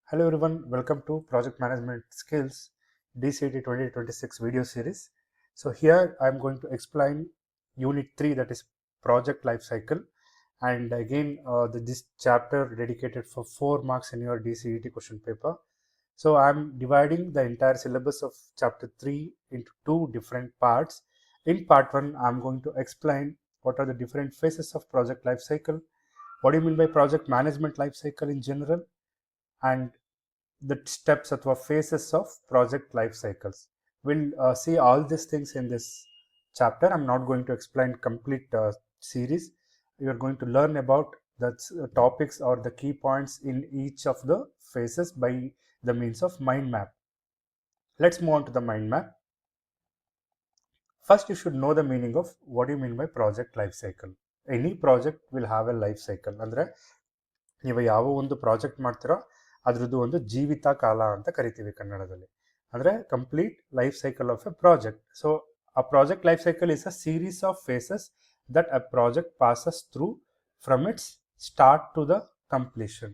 Hello everyone, welcome to Project Management Skills DCT 2026 video series. So here I am going to explain Unit 3, that is Project Life Cycle, and again this chapter dedicated for 4 marks in your DCET question paper. So I am dividing the entire syllabus of chapter 3 into two different parts. In part 1 I am going to explain what are the different phases of project life cycle, what do you mean by project management life cycle in general, and the steps or phases of project life cycles. We'll see all these things in this chapter. I'm not going to explain complete series. You are going to learn about the topics or the key points in each of the phases by the means of mind map. Let's move on to the mind map. First, you should know the meaning of what you mean by project life cycle. Any project will have a life cycle. ಅಂದ್ರೆ ನೀವು ಯಾವ ಒಂದು project ಮಾಡ್ತೀರೋ ಅದ್ರದ್ದು ಒಂದು ಜೀವಿತ ಕಾಲ ಅಂತ ಕರಿತೀವಿ ಕನ್ನಡದಲ್ಲಿ. ಅಂದರೆ complete life cycle of A project. So a project life cycle is a series of phases that a project passes through from its start to the completion.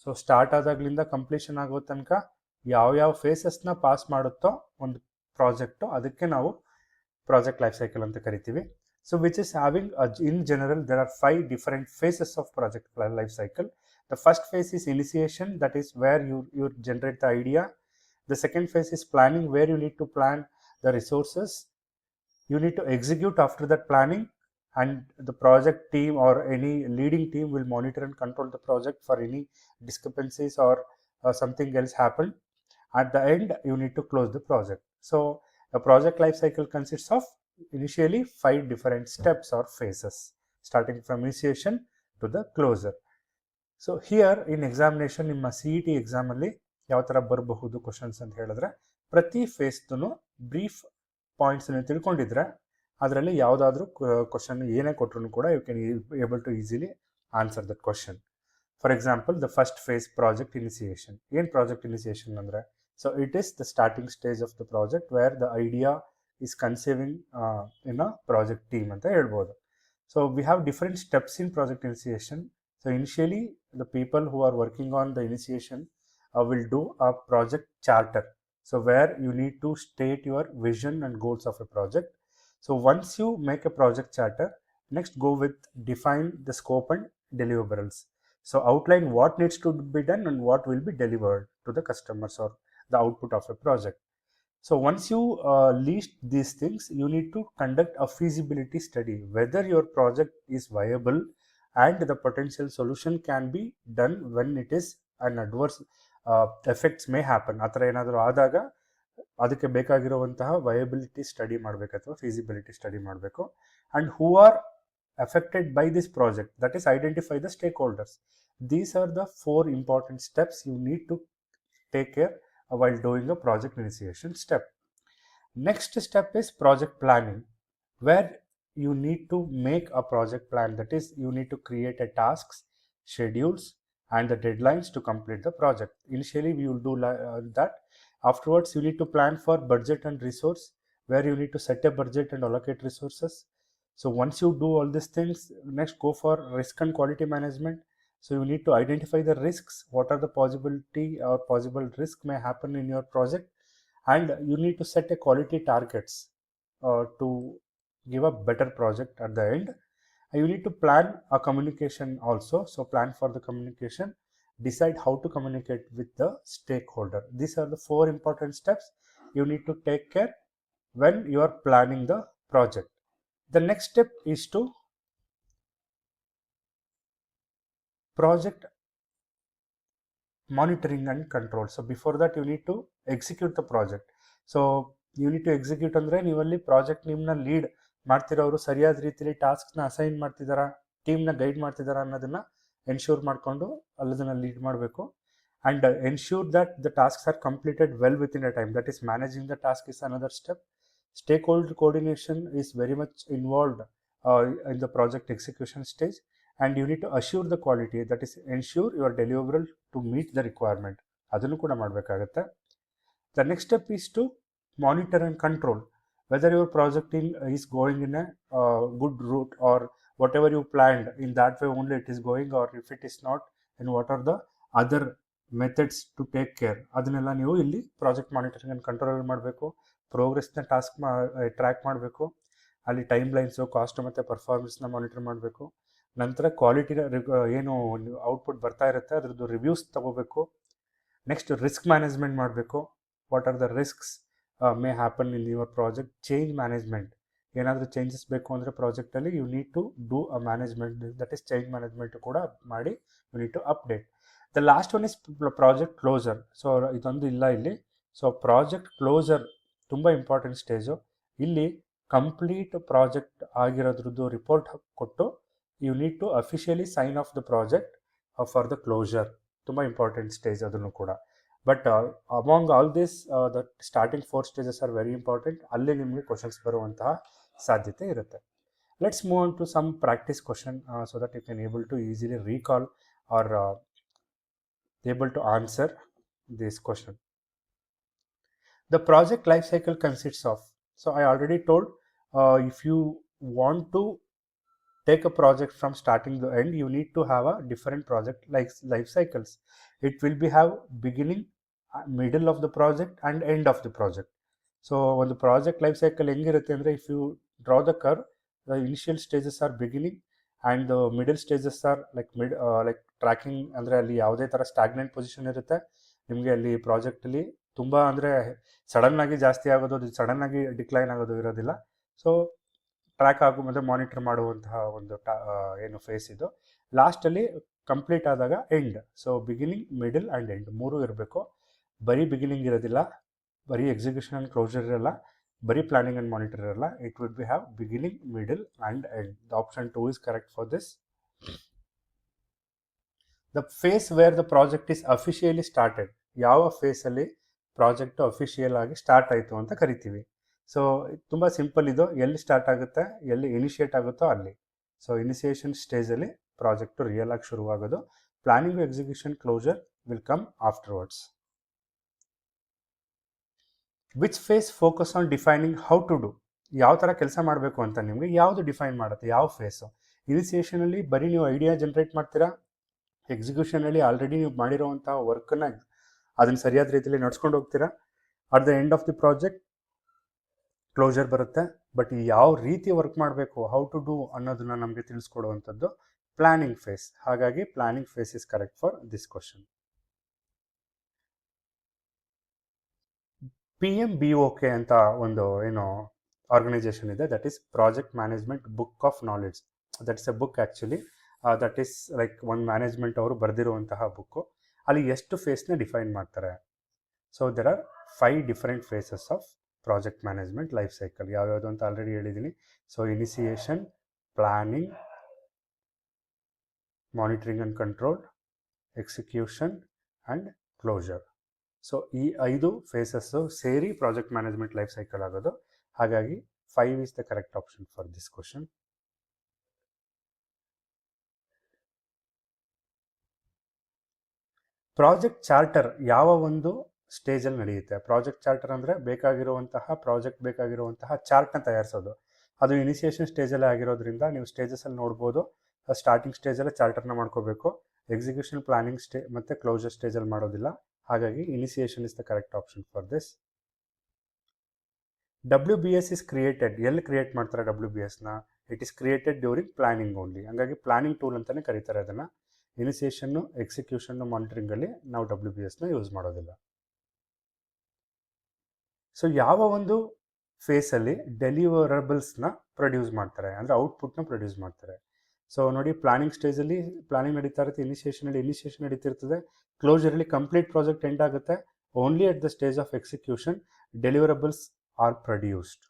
So start ಆದಾಗ್ಲಿಂದ ಕಂಪ್ಲೀಷನ್ ಆಗೋ ತನಕ ಯಾವ ಫೇಸಸ್ನ ಪಾಸ್ ಮಾಡುತ್ತೋ ಒಂದು project, ಅದಕ್ಕೆ ನಾವು project life cycle ಅಂತ ಕರಿತೀವಿ. So which is having in general there are 5 different phases of project life cycle. The first phase is initiation, that is where you generate the idea. The second phase is planning, where you need to plan the resources. You need to execute after that planning, and the project team or any leading team will monitor and control the project for any discrepancies or something else happen. At the end, you need to close the project. So a project life cycle consists of initially 5 different steps or phases, starting from initiation to the closure. So here in examination ನಿಮ್ಮ C E T ಎಕ್ಸಾಮಲ್ಲಿ ಯಾವ ಥರ ಬರಬಹುದು questions ಅಂತ ಹೇಳಿದ್ರೆ, ಪ್ರತಿ ಫೇಸ್ದು brief points ನೀವು ತಿಳ್ಕೊಂಡಿದ್ರೆ ಅದರಲ್ಲಿ ಯಾವುದಾದ್ರೂ ಕ್ವಶನ್ ಏನೇ ಕೊಟ್ಟರು ಕೂಡ you can able to easily answer that question. For example, the first phase project initiation. ಏನು ಪ್ರಾಜೆಕ್ಟ್ ಇನಿಸಿಯೇಷನ್ ಅಂದರೆ, so it is the starting stage of the project where the idea is conceiving in a project team ಅಂತ ಹೇಳ್ಬೋದು. So we have different steps in project initiation. So initially, the people who are working on the initiation will do a project charter. So where you need to state your vision and goals of a project. So once you make a project charter, next go with define the scope and deliverables. So outline what needs to be done and what will be delivered to the customers or the output of a project. So once you list these things, you need to conduct a feasibility study whether your project is viable and the potential solution can be done when it is an adverse effects may happen. ಆ ಥರ ಏನಾದರೂ ಆದಾಗ ಅದಕ್ಕೆ ಬೇಕಾಗಿರುವಂತಹ viability study ಮಾಡಬೇಕು ಅಥವಾ feasibility study ಮಾಡಬೇಕು. And who are affected by this project, that is identify the stakeholders. These are the 4 important steps you need to take care while doing a project initiation step. Next step is project planning, where you need to make a project plan. That is, you need to create a tasks, schedules, and the deadlines to complete the project. Initially, we will do that. Afterwards, you need to plan for budget and resource, where you need to set a budget and allocate resources. So once you do all these things, next go for risk and quality management. So you need to identify the risks, what are the possibility or possible risk may happen in your project, and you need to set a quality targets to give a better project at the end. And you need to plan a communication also. So plan for the communication, decide how to communicate with the stakeholder. These are the 4 important steps you need to take care when you are planning the project. The next step is to project monitoring and control. So before that, you need to execute the project. So you need to execute ಅಂದರೆ ನೀವಲ್ಲಿ project ನಿಮ್ಮನ್ನ lead ಮಾಡ್ತಿರೋರು ಸರಿಯಾದ ರೀತಿಯಲ್ಲಿ ಟಾಸ್ಕ್ನ assign ಮಾಡ್ತಿದ್ದಾರಾ, ಟೀಮ್ನ guide ಮಾಡ್ತಿದ್ದಾರಾ ಅನ್ನೋದನ್ನ ensure ಮಾಡಿಕೊಂಡು ಅಲ್ಲದನ್ನ lead ಮಾಡಬೇಕು. And ensure that the tasks are completed well with in a time. That is managing the task is another step. Stakeholder coordination is very much involved in the project execution stage, and you need to assure the quality, that is ensure your deliverable to meet the requirement. ಅದನ್ನು ಕೂಡ ಮಾಡಬೇಕಾಗತ್ತೆ. The next step is to monitor and control whether your project is going in a good route, or whatever you planned in that way only it is going, or if it is not, and what are the other methods to take care, ಅದನ್ನೆಲ್ಲ ನೀವು ಇಲ್ಲಿ project monitoring and control ಮಾಡಬೇಕು. ಪ್ರೋಗ್ರೆಸ್ನ track ಮಾಡಬೇಕು. ಅಲ್ಲಿ time lines, cost ಮತ್ತು ಪರ್ಫಾರ್ಮೆನ್ಸ್ನ monitor ಮಾಡಬೇಕು. ನಂತರ ಕ್ವಾಲಿಟಿನ ಏನು ಔಟ್ಪುಟ್ ಬರ್ತಾ ಇರುತ್ತೆ ಅದ್ರದ್ದು ರಿವ್ಯೂಸ್ ತಗೋಬೇಕು. ನೆಕ್ಸ್ಟ್ ರಿಸ್ಕ್ ಮ್ಯಾನೇಜ್ಮೆಂಟ್ ಮಾಡಬೇಕು. What are the risks may happen in your project. Change management, ಏನಾದರೂ ಚೇಂಜಸ್ ಬೇಕು ಅಂದರೆ ಪ್ರಾಜೆಕ್ಟಲ್ಲಿ you need to do a management, that is change management ಕೂಡ ಮಾಡಿ you need to update. The last one is project closure. So ಇದೊಂದು ಇಲ್ಲ ಇಲ್ಲಿ. So project closure ತುಂಬ ಇಂಪಾರ್ಟೆಂಟ್ ಸ್ಟೇಜು. ಇಲ್ಲಿ ಕಂಪ್ಲೀಟ್ ಪ್ರಾಜೆಕ್ಟ್ ಆಗಿರೋದ್ರದ್ದು ರಿಪೋರ್ಟ್ ಕೊಟ್ಟು you need to officially sign off the project for the closure. ತುಂಬ ಇಂಪಾರ್ಟೆಂಟ್ ಸ್ಟೇಜ್ ಅದನ್ನು ಕೂಡ. But among all this the starting 4 stages are very important. ಅಲ್ಲಿ ನಿಮಗೆ questions ಬರುವಂತಹ ಸಾಧ್ಯತೆ ಇರುತ್ತೆ. Let's move on to some practice question so that you can able to easily recall or able to answer this question. The project life cycle consists of, so I already told, if you want to take a project from starting to end, you need to have a different project life cycles. It will be have beginning, middle of the project and end of the project. So when the project life cycle hengirutte andre, if you draw the curve, the initial stages are beginning and the middle stages are like like tracking. ಅಂದರೆ ಅಲ್ಲಿ ಯಾವುದೇ ಥರ stagnant position ಇರುತ್ತೆ ನಿಮಗೆ ಅಲ್ಲಿ ಪ್ರಾಜೆಕ್ಟಲ್ಲಿ. ತುಂಬ ಅಂದರೆ ಸಡನ್ನಾಗಿ ಜಾಸ್ತಿ ಆಗೋದು, ಅದು ಸಡನ್ನಾಗಿ ಡಿಕ್ಲೈನ್ ಆಗೋದು ಇರೋದಿಲ್ಲ. ಸೊ ಟ್ರ್ಯಾಕ್ ಆಗೋ ಮತ್ತು ಮಾನಿಟರ್ ಮಾಡುವಂತಹ ಒಂದು ಏನು ಫೇಸ್ ಇದು. ಲಾಸ್ಟಲ್ಲಿ ಕಂಪ್ಲೀಟ್ ಆದಾಗ end. So beginning, middle and end ಮೂರೂ ಇರಬೇಕು. ಬರೀ ಬಿಗಿನಿಂಗ್ ಇರೋದಿಲ್ಲ, ಬರೀ ಎಕ್ಸಿಕ್ಯೂಷನ್ ಆ್ಯಂಡ್ ಕ್ಲೋಸರ್ ಇರಲ್ಲ, ಬರೀ ಪ್ಲಾನಿಂಗ್ ಆ್ಯಂಡ್ ಮಾನಿಟರ್ ಇರಲ್ಲ. It would be have beginning, middle and end. The option 2 is correct for this. The phase where the project is officially started, ಯಾವ ಫೇಸಲ್ಲಿ project official ಆಗಿ start ಆಯಿತು ಅಂತ ಕರಿತೀವಿ. So ತುಂಬ simple ಇದು. ಎಲ್ಲಿ ಸ್ಟಾರ್ಟ್ ಆಗುತ್ತೆ, ಎಲ್ಲಿ ಇನಿಷಿಯೇಟ್ ಆಗುತ್ತೋ ಅಲ್ಲಿ. ಸೊ ಇನಿಷಿಯೇಷನ್ ಸ್ಟೇಜಲ್ಲಿ ಪ್ರಾಜೆಕ್ಟು ರಿಯಲ್ ಆಗಿ ಶುರುವಾಗೋದು. Planning, execution, closure will come afterwards. Which phase focus on defining how to do, ಯಾವ ಥರ ಕೆಲಸ ಮಾಡಬೇಕು ಅಂತ ನಿಮಗೆ ಯಾವುದು ಡಿಫೈನ್ ಮಾಡುತ್ತೆ, ಯಾವ ಫೇಸು? ಇನಿಷಿಯೇಷನಲ್ಲಿ ಬರೀ ನೀವು ಐಡಿಯಾ ಜನ್ರೇಟ್ ಮಾಡ್ತೀರಾ. ಎಕ್ಸಿಕ್ಯೂಷನಲ್ಲಿ ಆಲ್ರೆಡಿ ನೀವು ಮಾಡಿರೋವಂಥ ವರ್ಕನ್ನು ಅದನ್ನು ಸರಿಯಾದ ರೀತಿಯಲ್ಲಿ ನಡ್ಸ್ಕೊಂಡು ಹೋಗ್ತೀರಾ. At the end of the project closure ಬರುತ್ತೆ. ಬಟ್ ಯಾವ ರೀತಿ ವರ್ಕ್ ಮಾಡಬೇಕು, ಹೌ ಟು ಡೂ ಅನ್ನೋದನ್ನ ನಮಗೆ ತಿಳಿಸ್ಕೊಡುವಂಥದ್ದು ಪ್ಲಾನಿಂಗ್ ಫೇಸ್. ಹಾಗಾಗಿ planning phase is correct for this question. PMBOK ಅಂತ ಒಂದು ಏನು ಆರ್ಗನೈಸೇಷನ್ ಇದೆ, that is project management book of knowledge. That is a book actually. That is like ಒಂದು ಮ್ಯಾನೇಜ್ಮೆಂಟ್ ಅವರು ಬರೆದಿರುವಂತಹ ಬುಕ್ಕು. ಅಲ್ಲಿ ಎಷ್ಟು ಫೇಸ್ನ ಡಿಫೈನ್ ಮಾಡ್ತಾರೆ. So there are 5 different phases of project management life cycle. ಯಾವ್ಯಾವುದು ಅಂತ ಆಲ್ರೆಡಿ ಹೇಳಿದ್ದೀನಿ. So initiation, planning, monitoring and control, execution and closure. So ಈ 5 ಫೇಸಸ್ಸು ಸೇರಿ ಪ್ರಾಜೆಕ್ಟ್ ಮ್ಯಾನೇಜ್ಮೆಂಟ್ ಲೈಫ್ ಸೈಕಲ್ ಆಗೋದು. ಹಾಗಾಗಿ 5 is the correct option for this question. Project charter ಯಾವ ಒಂದು ಸ್ಟೇಜಲ್ಲಿ ನಡೆಯುತ್ತೆ? ಪ್ರಾಜೆಕ್ಟ್ ಚಾರ್ಟರ್ ಅಂದರೆ ಬೇಕಾಗಿರುವಂತಹ ಚಾರ್ಟ್ನ ತಯಾರಿಸೋದು. ಅದು ಇನಿಷಿಯೇಷನ್ ಸ್ಟೇಜಲ್ಲೇ ಆಗಿರೋದ್ರಿಂದ ನೀವು ಸ್ಟೇಜಸಲ್ಲಿ ನೋಡ್ಬೋದು. ಸ್ಟಾರ್ಟಿಂಗ್ ಸ್ಟೇಜಲ್ಲೇ ಚಾರ್ಟರ್ನ ಮಾಡ್ಕೋಬೇಕು. ಎಕ್ಸಿಕ್ಯೂಷನ್, ಪ್ಲಾನಿಂಗ್ ಮತ್ತು ಕ್ಲೋಸರ್ ಸ್ಟೇಜಲ್ಲಿ ಮಾಡೋದಿಲ್ಲ. ಹಾಗಾಗಿ initiation is the correct option for this. WBS is created. ಎಲ್ಲಿ ಕ್ರಿಯೇಟ್ ಮಾಡ್ತಾರೆ WBSನ? It is created during planning only. ಹಾಗಾಗಿ ಪ್ಲಾನಿಂಗ್ ಟೂಲ್ ಅಂತಲೇ ಕರೀತಾರೆ ಅದನ್ನು. ಇನಿಷಿಯೇಷನ್ನು, ಎಕ್ಸಿಕ್ಯೂಷನ್ನು, ಮಾನಿಟರಿಂಗಲ್ಲಿ ನಾವು WBSನ ಯೂಸ್ ಮಾಡೋದಿಲ್ಲ. ಸೊ ಯಾವ ಒಂದು ಫೇಸಲ್ಲಿ ಡೆಲಿವರಬಲ್ಸ್ನ ಪ್ರೊಡ್ಯೂಸ್ ಮಾಡ್ತಾರೆ, ಅಂದರೆ ಔಟ್ಪುಟ್ನ ಪ್ರೊಡ್ಯೂಸ್ ಮಾಡ್ತಾರೆ? ಸೊ ನೋಡಿ, ಪ್ಲಾನಿಂಗ್ ಸ್ಟೇಜಲ್ಲಿ ಪ್ಲಾನಿಂಗ್ ನಡೀತಾ ಇರುತ್ತೆ, ಇನಿಷಿಯೇಷನ್ ನಡೀತಿರ್ತದೆ, ಕ್ಲೋಸರಲ್ಲಿ ಕಂಪ್ಲೀಟ್ ಪ್ರಾಜೆಕ್ಟ್ ಎಂಡ್ ಆಗುತ್ತೆ. Only at the stage of execution deliverables are produced.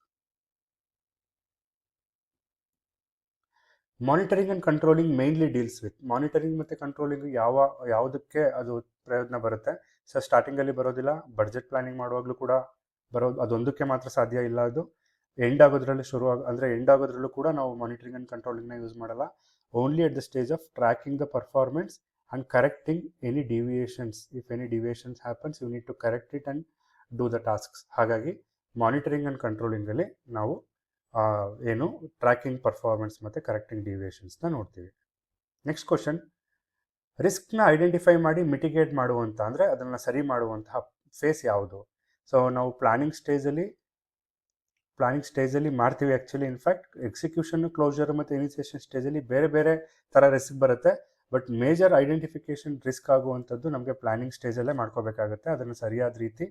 Monitoring and controlling mainly deals with. Monitoring ಮತ್ತು ಕಂಟ್ರೋಲಿಂಗ್ ಯಾವುದಕ್ಕೆ ಅದು ಪ್ರಯೋಜನ ಬರುತ್ತೆ? ಸೊ ಸ್ಟಾರ್ಟಿಂಗಲ್ಲಿ ಬರೋದಿಲ್ಲ, ಬಡ್ಜೆಟ್ ಪ್ಲಾನಿಂಗ್ ಮಾಡುವಾಗಲೂ ಕೂಡ ಬರೋದು ಅದೊಂದಕ್ಕೆ ಮಾತ್ರ ಸಾಧ್ಯ ಇಲ್ಲ. ಅದು ಎಂಡ್ ಆಗೋದ್ರಲ್ಲಿ ಎಂಡ್ ಆಗೋದ್ರಲ್ಲೂ ಕೂಡ ನಾವು ಮಾನಿಟರಿಂಗ್ ಆ್ಯಂಡ್ ಕಂಟ್ರೋಲಿಂಗ್ನ ಯೂಸ್ ಮಾಡಲ್ಲ. Only at the stage of tracking the performance and correcting any deviations. If any deviations happens you need to correct it and do the tasks. ಹಾಗಾಗಿ ಮಾನಿಟರಿಂಗ್ ಆ್ಯಂಡ್ ಕಂಟ್ರೋಲಿಂಗಲ್ಲಿ ನಾವು ಏನು tracking performance ಮತ್ತು correcting ಡಿವಿಯೇಷನ್ಸ್ನ ನೋಡ್ತೀವಿ. Next question, ರಿಸ್ಕ್ನ identify ಮಾಡಿ mitigate ಮಾಡುವಂಥ ಅಂದರೆ ಅದನ್ನು ಸರಿ ಮಾಡುವಂತಹ ಫೇಸ್ ಯಾವುದು? ಸೊ ನಾವು ಪ್ಲಾನಿಂಗ್ ಸ್ಟೇಜಲ್ಲಿ ಮಾಡ್ತೀವಿ ಆ್ಯಕ್ಚುಲಿ. ಇನ್ಫ್ಯಾಕ್ಟ್ ಎಕ್ಸಿಕ್ಯೂಷನ್, ಕ್ಲೋಜರ್ ಮತ್ತು ಇನಿಷಿಯೇಷನ್ ಸ್ಟೇಜಲ್ಲಿ ಬೇರೆ ಬೇರೆ ಥರ ರಿಸ್ಕ್ ಬರುತ್ತೆ. ಬಟ್ ಮೇಜರ್ ಐಡೆಂಟಿಫಿಕೇಷನ್ ರಿಸ್ಕ್ ಆಗುವಂಥದ್ದು ನಮಗೆ ಪ್ಲಾನಿಂಗ್ ಸ್ಟೇಜಲ್ಲೇ ಮಾಡ್ಕೋಬೇಕಾಗುತ್ತೆ. ಅದನ್ನು ಸರಿಯಾದ ರೀತಿ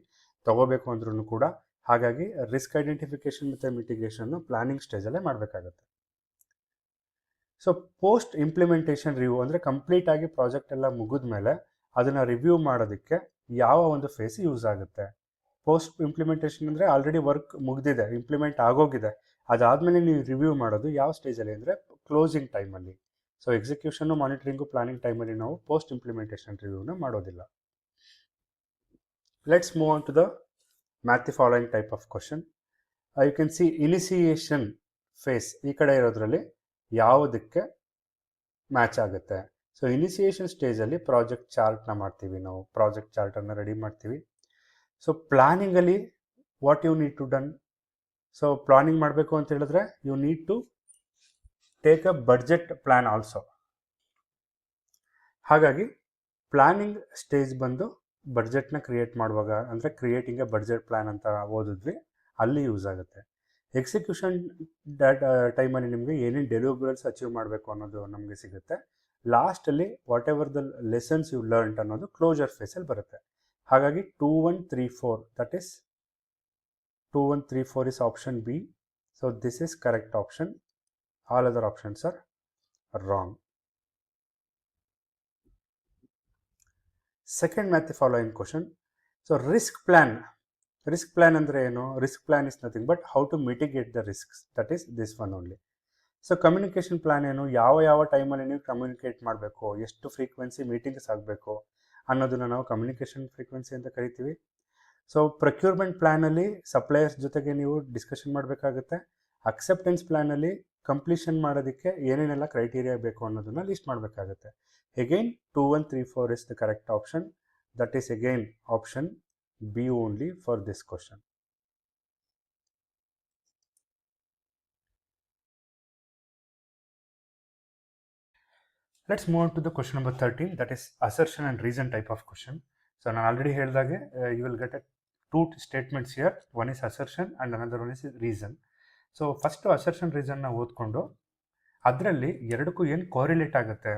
ತಗೋಬೇಕು ಅಂದ್ರೂ ಕೂಡ. ಹಾಗಾಗಿ ರಿಸ್ಕ್ ಐಡೆಂಟಿಫಿಕೇಷನ್ ಮತ್ತು ಮಿಟಿಗೇಷನ್ನು ಪ್ಲಾನಿಂಗ್ ಸ್ಟೇಜಲ್ಲೇ ಮಾಡಬೇಕಾಗುತ್ತೆ. ಸೊ ಪೋಸ್ಟ್ ಇಂಪ್ಲಿಮೆಂಟೇಷನ್ ರಿವ್ಯೂ ಅಂದರೆ ಕಂಪ್ಲೀಟಾಗಿ ಪ್ರಾಜೆಕ್ಟ್ ಎಲ್ಲ ಮುಗಿದ ಮೇಲೆ ಅದನ್ನು ರಿವ್ಯೂ ಮಾಡೋದಕ್ಕೆ ಯಾವ ಒಂದು ಫೇಸ್ ಯೂಸ್ ಆಗುತ್ತೆ? ಪೋಸ್ಟ್ ಇಂಪ್ಲಿಮೆಂಟೇಷನ್ ಅಂದರೆ ಆಲ್ರೆಡಿ ವರ್ಕ್ ಮುಗಿದಿದೆ, ಇಂಪ್ಲಿಮೆಂಟ್ ಆಗೋಗಿದೆ, ಅದಾದಮೇಲೆ ನೀವು ರಿವ್ಯೂ ಮಾಡೋದು ಯಾವ ಸ್ಟೇಜಲ್ಲಿ ಅಂದರೆ ಕ್ಲೋಸಿಂಗ್ ಟೈಮಲ್ಲಿ. ಸೊ ಎಕ್ಸಿಕ್ಯೂಷನ್ನು, ಮಾನಿಟರಿಂಗು, ಪ್ಲಾನಿಂಗ್ ಟೈಮಲ್ಲಿ ನಾವು ಪೋಸ್ಟ್ ಇಂಪ್ಲಿಮೆಂಟೇಷನ್ ರಿವ್ಯೂನ ಮಾಡೋದಿಲ್ಲ. Let's move on to the match the following type of question. You can see initiation phase ಈ ಕಡೆ ಇರೋದ್ರಲ್ಲಿ ಯಾವುದಕ್ಕೆ ಮ್ಯಾಚ್ ಆಗುತ್ತೆ? ಸೊ ಇನಿಷಿಯೇಷನ್ ಸ್ಟೇಜಲ್ಲಿ ಪ್ರಾಜೆಕ್ಟ್ ಚಾರ್ಟ್ನ ಮಾಡ್ತೀವಿ, ನಾವು ಪ್ರಾಜೆಕ್ಟ್ ಚಾರ್ಟನ್ನು ರೆಡಿ ಮಾಡ್ತೀವಿ. ಸೊ ಪ್ಲಾನಿಂಗಲ್ಲಿ what you need to done? So planning ಮಾಡಬೇಕು ಅಂತ ಹೇಳಿದ್ರೆ you need to take a budget plan also. ಹಾಗಾಗಿ ಪ್ಲಾನಿಂಗ್ ಸ್ಟೇಜ್ ಬಂದು ಬಡ್ಜೆಟ್ನ ಕ್ರಿಯೇಟ್ ಮಾಡುವಾಗ, ಅಂದರೆ ಕ್ರಿಯೇಟಿಂಗ್ ಎ ಬಡ್ಜೆಟ್ ಪ್ಲ್ಯಾನ್ ಅಂತ ಓದಿದ್ವಿ, ಅಲ್ಲಿ ಯೂಸ್ ಆಗುತ್ತೆ. ಎಕ್ಸಿಕ್ಯೂಷನ್ ಟೈಮಲ್ಲಿ ನಿಮಗೆ ಏನೇನು ಡೆಲಿವರಬಲ್ಸ್ ಅಚೀವ್ ಮಾಡಬೇಕು ಅನ್ನೋದು ನಮಗೆ ಸಿಗುತ್ತೆ. ಲಾಸ್ಟಲ್ಲಿ whatever the lessons you learned ಅನ್ನೋದು ಕ್ಲೋಜರ್ ಫೇಸಲ್ಲಿ ಬರುತ್ತೆ. ಹಾಗಾಗಿ 2, 1, 3, 4, that is 2, 1, 3, 4 is option B. So this is correct option. All other options are wrong. Second math following question. So risk plan andre eno? Risk plan is nothing but how to mitigate the risks. That is this one only. So communication plan ಏನು? ಯಾವ ಟೈಮಲ್ಲಿ ನೀವು communicate ಮಾಡಬೇಕು, ಎಷ್ಟು frequency meetings ಆಗಬೇಕು ಅನ್ನೋದನ್ನು ನಾವು communication frequency ಅಂತ ಕರಿತೀವಿ. ಸೊ ಪ್ರೊಕ್ಯೂರ್ಮೆಂಟ್ ಪ್ಲ್ಯಾನಲ್ಲಿ ಸಪ್ಲೈಯರ್ಸ್ ಜೊತೆಗೆ ನೀವು ಡಿಸ್ಕಷನ್ ಮಾಡಬೇಕಾಗುತ್ತೆ. ಅಕ್ಸೆಪ್ಟೆನ್ಸ್ ಪ್ಲ್ಯಾನಲ್ಲಿ ಕಂಪ್ಲೀಷನ್ ಮಾಡೋದಕ್ಕೆ ಏನೇನೆಲ್ಲ ಕ್ರೈಟೀರಿಯಾ ಬೇಕು ಅನ್ನೋದನ್ನು ಲಿಸ್ಟ್ ಮಾಡಬೇಕಾಗುತ್ತೆ. Again 2, 1, 3, 4 is the correct option. That is again option B only for this question. Let's move on to the question number 13, that is assertion and reason type of question. So ನಾನು already ಹೇಳಿದಾಗೆ you will get 2 statements here. One is assertion and another one is reason. So first assertion ರೀಸನ್ನ ಓದ್ಕೊಂಡು ಅದರಲ್ಲಿ ಎರಡಕ್ಕೂ ಏನು correlate ಆಗುತ್ತೆ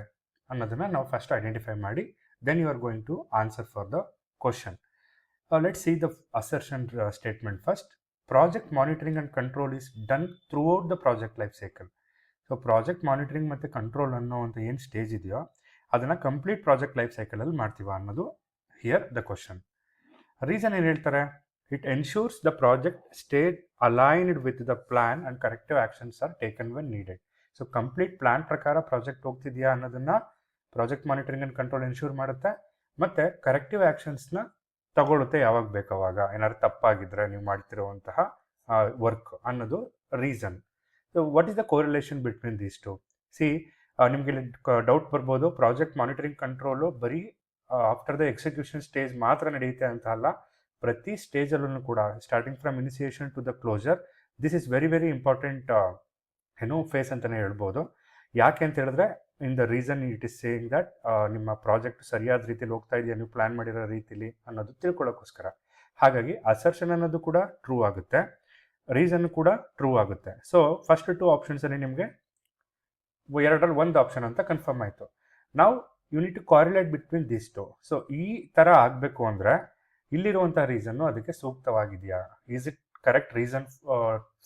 ಅನ್ನೋದನ್ನು ನಾವು ಫಸ್ಟ್ ಐಡೆಂಟಿಫೈ ಮಾಡಿ then you are going to answer for the question. Let's see the assertion statement first. Project monitoring and control is done throughout the project life cycle. So project monitoring ಮತ್ತು control ಅನ್ನೋವಂಥ ಏನು stage ಇದೆಯೋ ಅದನ್ನು complete project life ಸೈಕಲಲ್ಲಿ ಮಾಡ್ತೀವ ಅನ್ನೋದು here the question. Reason ಏನು ಹೇಳ್ತಾರೆ? It ensures the project state aligned with the plan and corrective actions are taken when needed. So complete plan ಪ್ರಕಾರ ಪ್ರಾಜೆಕ್ಟ್ ಹೋಗ್ತಿದೆಯಾ ಅನ್ನೋದನ್ನು project monitoring and control ensure ಮಾಡುತ್ತೆ, ಮತ್ತು corrective ಆ್ಯಕ್ಷನ್ಸ್ನ ತಗೊಳುತ್ತೆ ಯಾವಾಗ ಬೇಕಾವಾಗ, ಏನಾದ್ರು ತಪ್ಪಾಗಿದ್ದರೆ ನೀವು ಮಾಡ್ತಿರುವಂತಹ ವರ್ಕ್ ಅನ್ನೋದು reason. So what is the correlation between these two? See ನಿಮಗೆ ಡೌಟ್ ಬರ್ಬೋದು, ಪ್ರಾಜೆಕ್ಟ್ ಮಾನಿಟರಿಂಗ್ ಕಂಟ್ರೋಲು ಬರೀ ಆಫ್ಟರ್ ದ ಎಕ್ಸಿಕ್ಯೂಷನ್ ಸ್ಟೇಜ್ ಮಾತ್ರ ನಡೆಯುತ್ತೆ ಅಂತ ಅಲ್ಲ, ಪ್ರತಿ ಸ್ಟೇಜಲ್ಲೂ ಕೂಡ starting from initiation to the closure this is very very important phase ಅಂತಲೇ ಹೇಳ್ಬೋದು. ಯಾಕೆ ಅಂತ ಹೇಳಿದ್ರೆ in the reason it is saying that ನಿಮ್ಮ ಪ್ರಾಜೆಕ್ಟ್ ಸರಿಯಾದ ರೀತಿಯಲ್ಲಿ ಹೋಗ್ತಾ ಇದೆಯಾ ನೀವು ಪ್ಲ್ಯಾನ್ ಮಾಡಿರೋ ರೀತಿಲಿ ಅನ್ನೋದು ತಿಳ್ಕೊಳ್ಳೋಕ್ಕೋಸ್ಕರ. ಹಾಗಾಗಿ ಅಸರ್ಷನ್ ಅನ್ನೋದು ಕೂಡ ಟ್ರೂ ಆಗುತ್ತೆ, ರೀಸನ್ ಕೂಡ ಟ್ರೂ ಆಗುತ್ತೆ. ಸೊ ಫಸ್ಟ್ 2 ಆಪ್ಷನ್ಸಲ್ಲಿ ನಿಮಗೆ ಎರಡರಲ್ಲಿ ಒಂದು ಆಪ್ಷನ್ ಅಂತ ಕನ್ಫರ್ಮ್ ಆಯಿತು. ನಾವು you need to correlate between these two. So ಈ ಥರ ಆಗಬೇಕು ಅಂದರೆ ಇಲ್ಲಿರುವಂಥ ರೀಸನ್ನು ಅದಕ್ಕೆ ಸೂಕ್ತವಾಗಿದೆಯಾ? Is it correct reason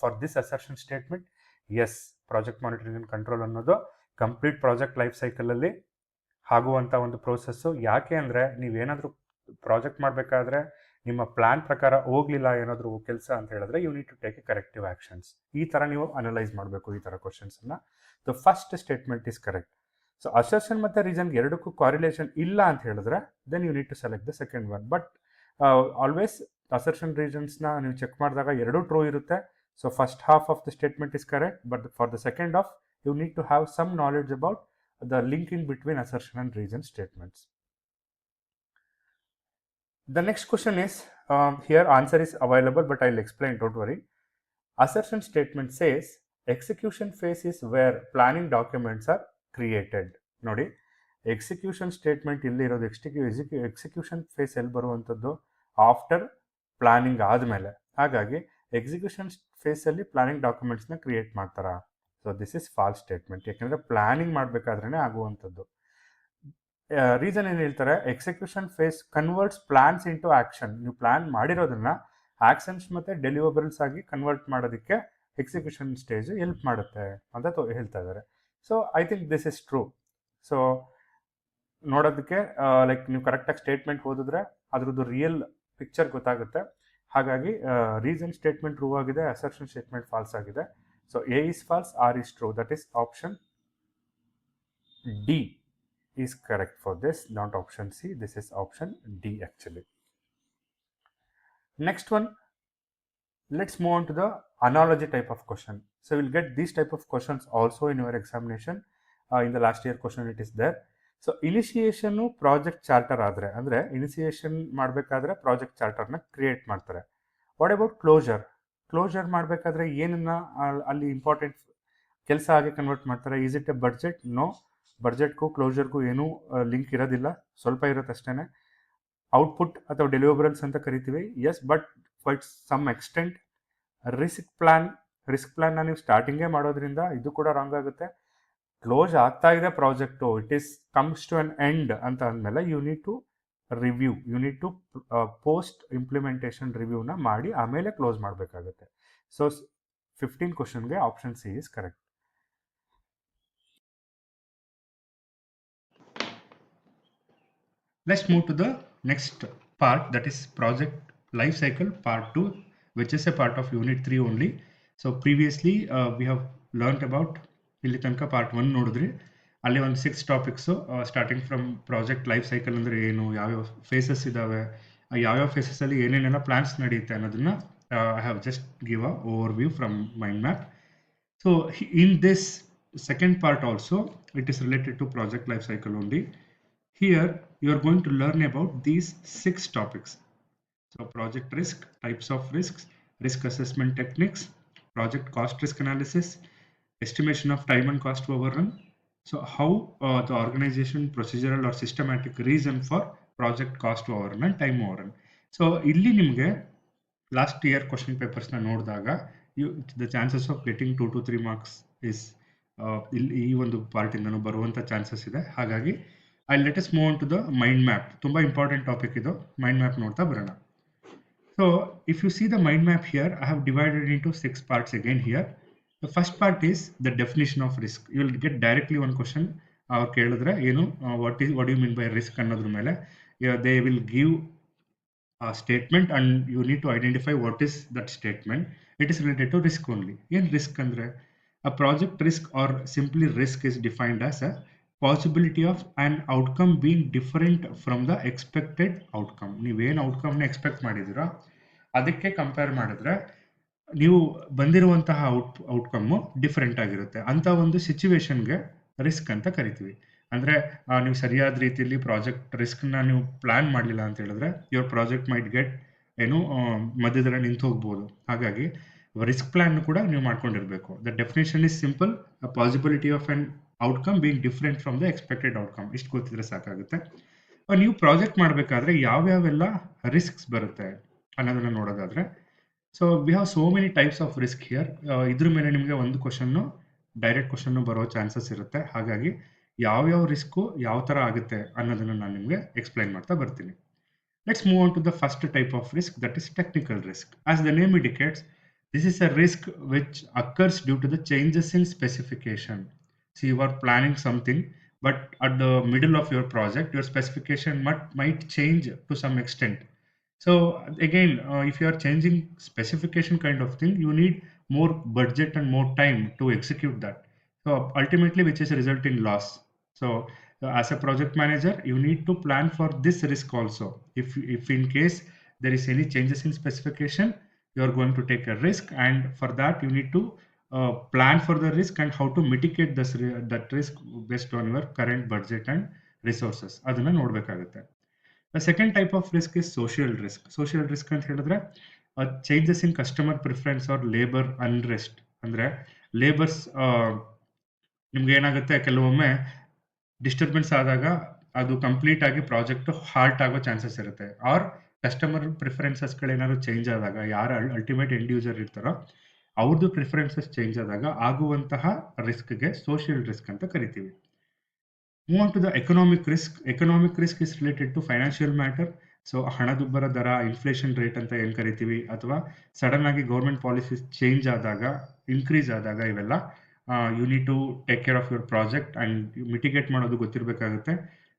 for this assertion statement? Yes, project monitoring and control ಅನ್ನೋದು ಕಂಪ್ಲೀಟ್ ಪ್ರಾಜೆಕ್ಟ್ ಲೈಫ್ ಸೈಕಲಲ್ಲಿ ಆಗುವಂಥ ಒಂದು ಪ್ರೋಸೆಸ್ಸು. ಯಾಕೆ ಅಂದರೆ ನೀವೇನಾದರೂ ಪ್ರಾಜೆಕ್ಟ್ ಮಾಡಬೇಕಾದ್ರೆ ನಿಮ್ಮ ಪ್ಲ್ಯಾನ್ ಪ್ರಕಾರ ಹೋಗಲಿಲ್ಲ ಏನಾದರೂ ಕೆಲಸ ಅಂತ ಹೇಳಿದ್ರೆ you need to take a corrective actions. ಈ ಥರ ನೀವು ಅನಲೈಸ್ ಮಾಡಬೇಕು ಈ ಥರ ಕ್ವಶನ್ಸನ್ನು. The first statement is correct. So assertion ಮತ್ತು ರೀಸನ್ ಎರಡಕ್ಕೂ ಕಾರಿಲೇಷನ್ ಇಲ್ಲ ಅಂತ ಹೇಳಿದ್ರೆ then you need to select the second one. But always assertion ರೀಸನ್ಸ್ನ ನೀವು ಚೆಕ್ ಮಾಡಿದಾಗ ಎರಡೂ ಟ್ರೂ ಇರುತ್ತೆ. So first half of the statement is correct, but for the second half you need to have some knowledge about the linking between assertion and reason statements. The next question is, here answer is available but I'll explain, don't worry. Assertion statement says execution phase is where planning documents are created. Nodi, execution statement ಇಲ್ಲಿ ಇರೋದು execution face ಎಲ್ಲಿ ಬರುವಂಥದ್ದು after planning ಆದಮೇಲೆ. ಹಾಗಾಗಿ execution ಫೇಸಲ್ಲಿ planning ಡಾಕ್ಯುಮೆಂಟ್ಸ್ನ create ಮಾಡ್ತಾರಾ? So this is false statement, ಯಾಕೆಂದರೆ ಪ್ಲಾನಿಂಗ್ ಮಾಡಬೇಕಾದ್ರೇ ಆಗುವಂಥದ್ದು. ರೀಸನ್ ಏನು ಹೇಳ್ತಾರೆ, execution phase converts plans into action. ನೀವು ಪ್ಲಾನ್ ಮಾಡಿರೋದನ್ನ ಆ್ಯಕ್ಷನ್ಸ್ ಮತ್ತು ಡೆಲಿವರಬಲ್ಸ್ ಆಗಿ ಕನ್ವರ್ಟ್ ಮಾಡೋದಕ್ಕೆ ಎಕ್ಸಿಕ್ಯೂಷನ್ ಸ್ಟೇಜ್ ಹೆಲ್ಪ್ ಮಾಡುತ್ತೆ ಅಂತ ಹೇಳ್ತಾ ಇದ್ದಾರೆ. So I think this is true. So ನೋಡೋದಕ್ಕೆ ಲೈಕ್ ನೀವು ಕರೆಕ್ಟಾಗಿ ಸ್ಟೇಟ್ಮೆಂಟ್ ಓದಿದ್ರೆ ಅದ್ರದ್ದು ರಿಯಲ್ ಪಿಕ್ಚರ್ ಗೊತ್ತಾಗುತ್ತೆ. ಹಾಗಾಗಿ ರೀಸನ್ ಸ್ಟೇಟ್ಮೆಂಟ್ ಟ್ರೂ ಆಗಿದೆ, ಅಸರ್ಷನ್ ಸ್ಟೇಟ್ಮೆಂಟ್ ಫಾಲ್ಸ್ ಆಗಿದೆ. So A is false, R is true. That is option D is correct for this, not option C. This is option D actually. Next one, let's move on to the analogy type of question. So we'll get these type of questions also in your examination. In the last year question it is there. So initiation project charter ಆದರೆ ಅಂದರೆ initiation ಮಾಡಬೇಕಾದ್ರೆ project ಚಾರ್ಟರ್ನ create ಮಾಡ್ತಾರೆ. What about closure ಮಾಡಬೇಕಾದ್ರೆ ಏನನ್ನ ಅಲ್ಲಿ important ಕೆಲಸ ಆಗಿ ಕನ್ವರ್ಟ್ ಮಾಡ್ತಾರೆ? Is it a budget? No, ಬಡ್ಜೆಟ್ಗೂ ಕ್ಲೋಜರ್ಗೂ ಏನೂ ಲಿಂಕ್ ಇರೋದಿಲ್ಲ, ಸ್ವಲ್ಪ ಇರುತ್ತೆ ಅಷ್ಟೇ. ಔಟ್ಪುಟ್ ಅಥವಾ ಡೆಲಿವರಬಲ್ಸ್ ಅಂತ ಕರಿತೀವಿ, yes, but for some extent. Risk ಪ್ಲ್ಯಾನ್ನ ನೀವು ಸ್ಟಾರ್ಟಿಂಗೇ ಮಾಡೋದ್ರಿಂದ ಇದು ಕೂಡ ರಾಂಗ್ ಆಗುತ್ತೆ. ಕ್ಲೋಸ್ ಆಗ್ತಾ ಇದೆ project, it is comes to an end ಅಂತ ಅಂದಮೇಲೆ you need to post implementation ರಿವ್ಯೂನ ಮಾಡಿ ಆಮೇಲೆ ಕ್ಲೋಸ್ ಮಾಡಬೇಕಾಗುತ್ತೆ. ಸೊ 15 ಕ್ವಶನ್ಗೆ option C is correct. Let's move to the next part, that is project life cycle part 2, which is a part of unit 3 only. So previously we have learnt about ಇಲ್ಲಿ ತನಕ part 1 ನೋಡಿದ್ರಿ. ಅಲ್ಲಿ ಒಂದು 6 topics starting from project life cycle ಅಂದರೆ ಏನು, ಯಾವ್ಯಾವ phases ಇದ್ದಾವೆ, ಯಾವ್ಯಾವ ಫೇಸಸಲ್ಲಿ ಏನೇನೆಲ್ಲ ಪ್ಲಾನ್ಸ್ ನಡೆಯುತ್ತೆ ಅನ್ನೋದನ್ನ I have just give a overview from mind map. So in this second part also it is related to project life cycle only. Here you are going to learn about these 6 topics. So project risk, types of risks, risk assessment techniques, project cost risk analysis, estimation of time and cost overrun. So how the organization procedural or systematic reason for project cost overrun and time overrun. So illi nimge last year question papers na nodidaga the chances of getting 2 to 3 marks is ಈ ಒಂದು part ಇಂದನೂ ಬರುವಂತ chances ಇದೆ. ಹಾಗಾಗಿ let us move on to the mind map. ತುಂಬಾ important topic ಇದು. Mind map ನೋಡ್ತಾ ಬರೋಣ. So if you see the mind map here, I have divided into 6 parts again here. The first part is the definition of risk. You will get directly one question ಅವ್ರು ಕೇಳಿದ್ರೆ ಏನು what do you mean by risk ಅನ್ನೋದ್ರ ಮೇಲೆ they will give a statement and you need to identify what is that statement. It is related to risk only. ಏನು risk ಅಂದ್ರೆ a project risk or simply risk is defined as a possibility of an outcome being different from the expected outcome. ನೀವೇನು ಔಟ್ಕಮ್ನ expect ಮಾಡಿದ್ದೀರಾ ಅದಕ್ಕೆ compare ಮಾಡಿದ್ರೆ ನೀವು ಬಂದಿರುವಂತಹ outcome different ಆಗಿರುತ್ತೆ. ಅಂತ ಒಂದು ಸಿಚುವೇಶನ್ಗೆ ರಿಸ್ಕ್ ಅಂತ ಕರಿತೀವಿ. ಅಂದರೆ ನೀವು ಸರಿಯಾದ ರೀತಿಯಲ್ಲಿ ಪ್ರಾಜೆಕ್ಟ್ ರಿಸ್ಕ್ನ ನೀವು ಪ್ಲಾನ್ ಮಾಡಲಿಲ್ಲ ಅಂತ ಹೇಳಿದ್ರೆ ಯುವರ್ ಪ್ರಾಜೆಕ್ಟ್ ಮೈಟ್ ಗೆಟ್ ಏನು ಮಧ್ಯದಲ್ಲಿ ನಿಂತು ಹೋಗ್ಬೋದು. ಹಾಗಾಗಿ ರಿಸ್ಕ್ ಪ್ಲಾನ್ ಕೂಡ ನೀವು ಮಾಡ್ಕೊಂಡಿರಬೇಕು. The definition is simple, a possibility of an outcome being different from the expected outcome. ಇಷ್ಟು ಗೊತ್ತಿದ್ರೆ ಸಾಕಾಗುತ್ತೆ. ನೀವು ಪ್ರಾಜೆಕ್ಟ್ ಮಾಡಬೇಕಾದ್ರೆ ಯಾವ್ಯಾವೆಲ್ಲ ರಿಸ್ಕ್ಸ್ ಬರುತ್ತೆ ಅನ್ನೋದನ್ನ ನೋಡೋದಾದ್ರೆ, so we have so many types of risk here. ಇದ್ರ ಮೇಲೆ ನಿಮಗೆ ಒಂದು ಕ್ವಶನ್ನು ಡೈರೆಕ್ಟ್ ಕ್ವಶನ್ನು ಬರೋ ಚಾನ್ಸಸ್ ಇರುತ್ತೆ. ಹಾಗಾಗಿ ಯಾವ್ಯಾವ ರಿಸ್ಕು ಯಾವ ಥರ ಆಗುತ್ತೆ ಅನ್ನೋದನ್ನು ನಾನು ನಿಮಗೆ ಎಕ್ಸ್ಪ್ಲೈನ್ ಮಾಡ್ತಾ ಬರ್ತೀನಿ. Let's move on to the first type of risk, that is technical risk. As the name indicates, this is a risk which occurs due to the changes in specification. So you are planning something, but at the middle of your project, your specification might change to some extent. So again, if you are changing specification kind of thing, you need more budget and more time to execute that. So ultimately, which is result in loss. So as a project manager, you need to plan for this risk also. If in case there is any changes in specification, you are going to take a risk, and for that you need to plan for the risk and how to mitigate that risk based on your current budget and resources. ಅದನ್ನ ನೋಡಬೇಕಾಗುತ್ತೆ. The second type of risk is social risk. Social risk ಅಂತ ಹೇಳಿದ್ರೆ changes in customer preference or labor unrest. ಅಂದ್ರೆ labours ನಿಮ್ಗೆ ಏನಾಗುತ್ತೆ, ಕೆಲವೊಮ್ಮೆ disturbance ಆದಾಗ ಅದು complete ಆಗಿ ಪ್ರಾಜೆಕ್ಟ್ ಹಾಲ್ಟ್ ಆಗೋ ಚಾನ್ಸಸ್ ಇರುತ್ತೆ. ಆರ್ ಕಸ್ಟಮರ್ ಪ್ರಿಫರೆನ್ಸಸ್ಗಳೇನಾದ್ರು ಚೇಂಜ್ ಆದಾಗ, ಯಾರು ಅಲ್ಟಿಮೇಟ್ ಎಂಡ್ ಯೂಸರ್ ಇರ್ತಾರೋ ಅವ್ರದ್ದು ಪ್ರಿಫರೆನ್ಸಸ್ ಚೇಂಜ್ ಆದಾಗ ಆಗುವಂತಹ ರಿಸ್ಕ್ಗೆ ಸೋಷಿಯಲ್ ರಿಸ್ಕ್ ಅಂತ ಕರಿತೀವಿ. Move on to the economic risk. Economic risk is related to financial matter. So ಹಣದುಬ್ಬರ ದರ, ಇನ್ಫ್ಲೇಷನ್ ರೇಟ್ ಅಂತ ಏನು ಕರಿತೀವಿ, ಅಥವಾ ಸಡನ್ ಆಗಿ ಗೌರ್ಮೆಂಟ್ ಪಾಲಿಸೀಸ್ ಚೇಂಜ್ ಆದಾಗ, ಇನ್ಕ್ರೀಸ್ ಆದಾಗ, ಇವೆಲ್ಲ you need to take care of your project and mitigate ಮಾಡೋದು ಗೊತ್ತಿರಬೇಕಾಗುತ್ತೆ.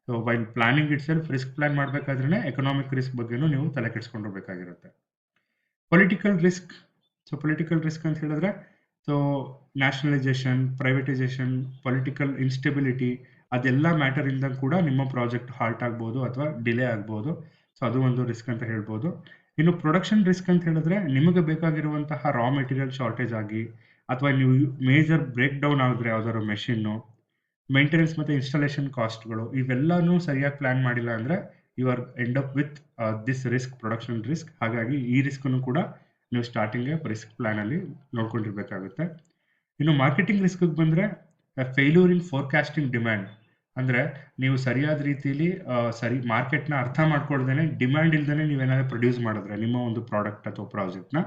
So while planning itself, risk plan ಮಾಡಬೇಕಾದ್ರೆ ಎಕನಾಮಿಕ್ ರಿಸ್ಕ್ ಬಗ್ಗೆನೂ ನೀವು ತಲೆ ಕೆಡಿಸ್ಕೊಂಡಿರ್ಬೇಕಾಗಿರುತ್ತೆ. Political risk. So political risk ಅಂತ ಹೇಳಿದ್ರೆ, so nationalisation, privatisation, political instability, ಅದೆಲ್ಲ ಮ್ಯಾಟರಿಂದ ಕೂಡ ನಿಮ್ಮ ಪ್ರಾಜೆಕ್ಟ್ ಹಾಲ್ಟ್ ಆಗ್ಬೋದು ಅಥವಾ ಡಿಲೇ ಆಗ್ಬೋದು. ಸೊ ಅದು ಒಂದು ರಿಸ್ಕ್ ಅಂತ ಹೇಳ್ಬೋದು. ಇನ್ನು ಪ್ರೊಡಕ್ಷನ್ ರಿಸ್ಕ್ ಅಂತ ಹೇಳಿದ್ರೆ, ನಿಮಗೆ ಬೇಕಾಗಿರುವಂತಹ ರಾ ಮೆಟೀರಿಯಲ್ ಶಾರ್ಟೇಜ್ ಆಗಿ, ಅಥವಾ ನೀವು ಮೇಜರ್ ಬ್ರೇಕ್ ಡೌನ್ ಆಗಿದ್ರೆ ಯಾವ್ದಾದ್ರು ಮೆಷಿನ್ನು, ಮೇಂಟೆನೆನ್ಸ್ ಮತ್ತು ಇನ್ಸ್ಟಾಲೇಷನ್ ಕಾಸ್ಟ್ಗಳು, ಇವೆಲ್ಲನೂ ಸರಿಯಾಗಿ ಪ್ಲಾನ್ ಮಾಡಿಲ್ಲ ಅಂದರೆ you are end up with this risk, production risk. ಹಾಗಾಗಿ ಈ ರಿಸ್ಕನ್ನು ಕೂಡ ನೀವು ಸ್ಟಾರ್ಟಿಂಗೇ ರಿಸ್ಕ್ ಪ್ಲಾನಲ್ಲಿ ನೋಡ್ಕೊಂಡಿರ್ಬೇಕಾಗುತ್ತೆ. ಇನ್ನು ಮಾರ್ಕೆಟಿಂಗ್ ರಿಸ್ಕ್ಗೆ ಬಂದರೆ, ಫೇಲ್ಯೂರ್ ಇನ್ ಫೋರ್ಕಾಸ್ಟಿಂಗ್ ಡಿಮ್ಯಾಂಡ್. ಅಂದರೆ ನೀವು ಸರಿಯಾದ ರೀತಿಯಲ್ಲಿ ಮಾರ್ಕೆಟ್ನ ಅರ್ಥ ಮಾಡ್ಕೊಳ್ದೇ, ಡಿಮ್ಯಾಂಡ್ ಇಲ್ದೇ ನೀವೇನಾದ್ರು ಪ್ರೊಡ್ಯೂಸ್ ಮಾಡಿದ್ರೆ ನಿಮ್ಮ ಒಂದು ಪ್ರಾಡಕ್ಟ್ ಅಥವಾ ಪ್ರಾಜೆಕ್ಟ್ನ,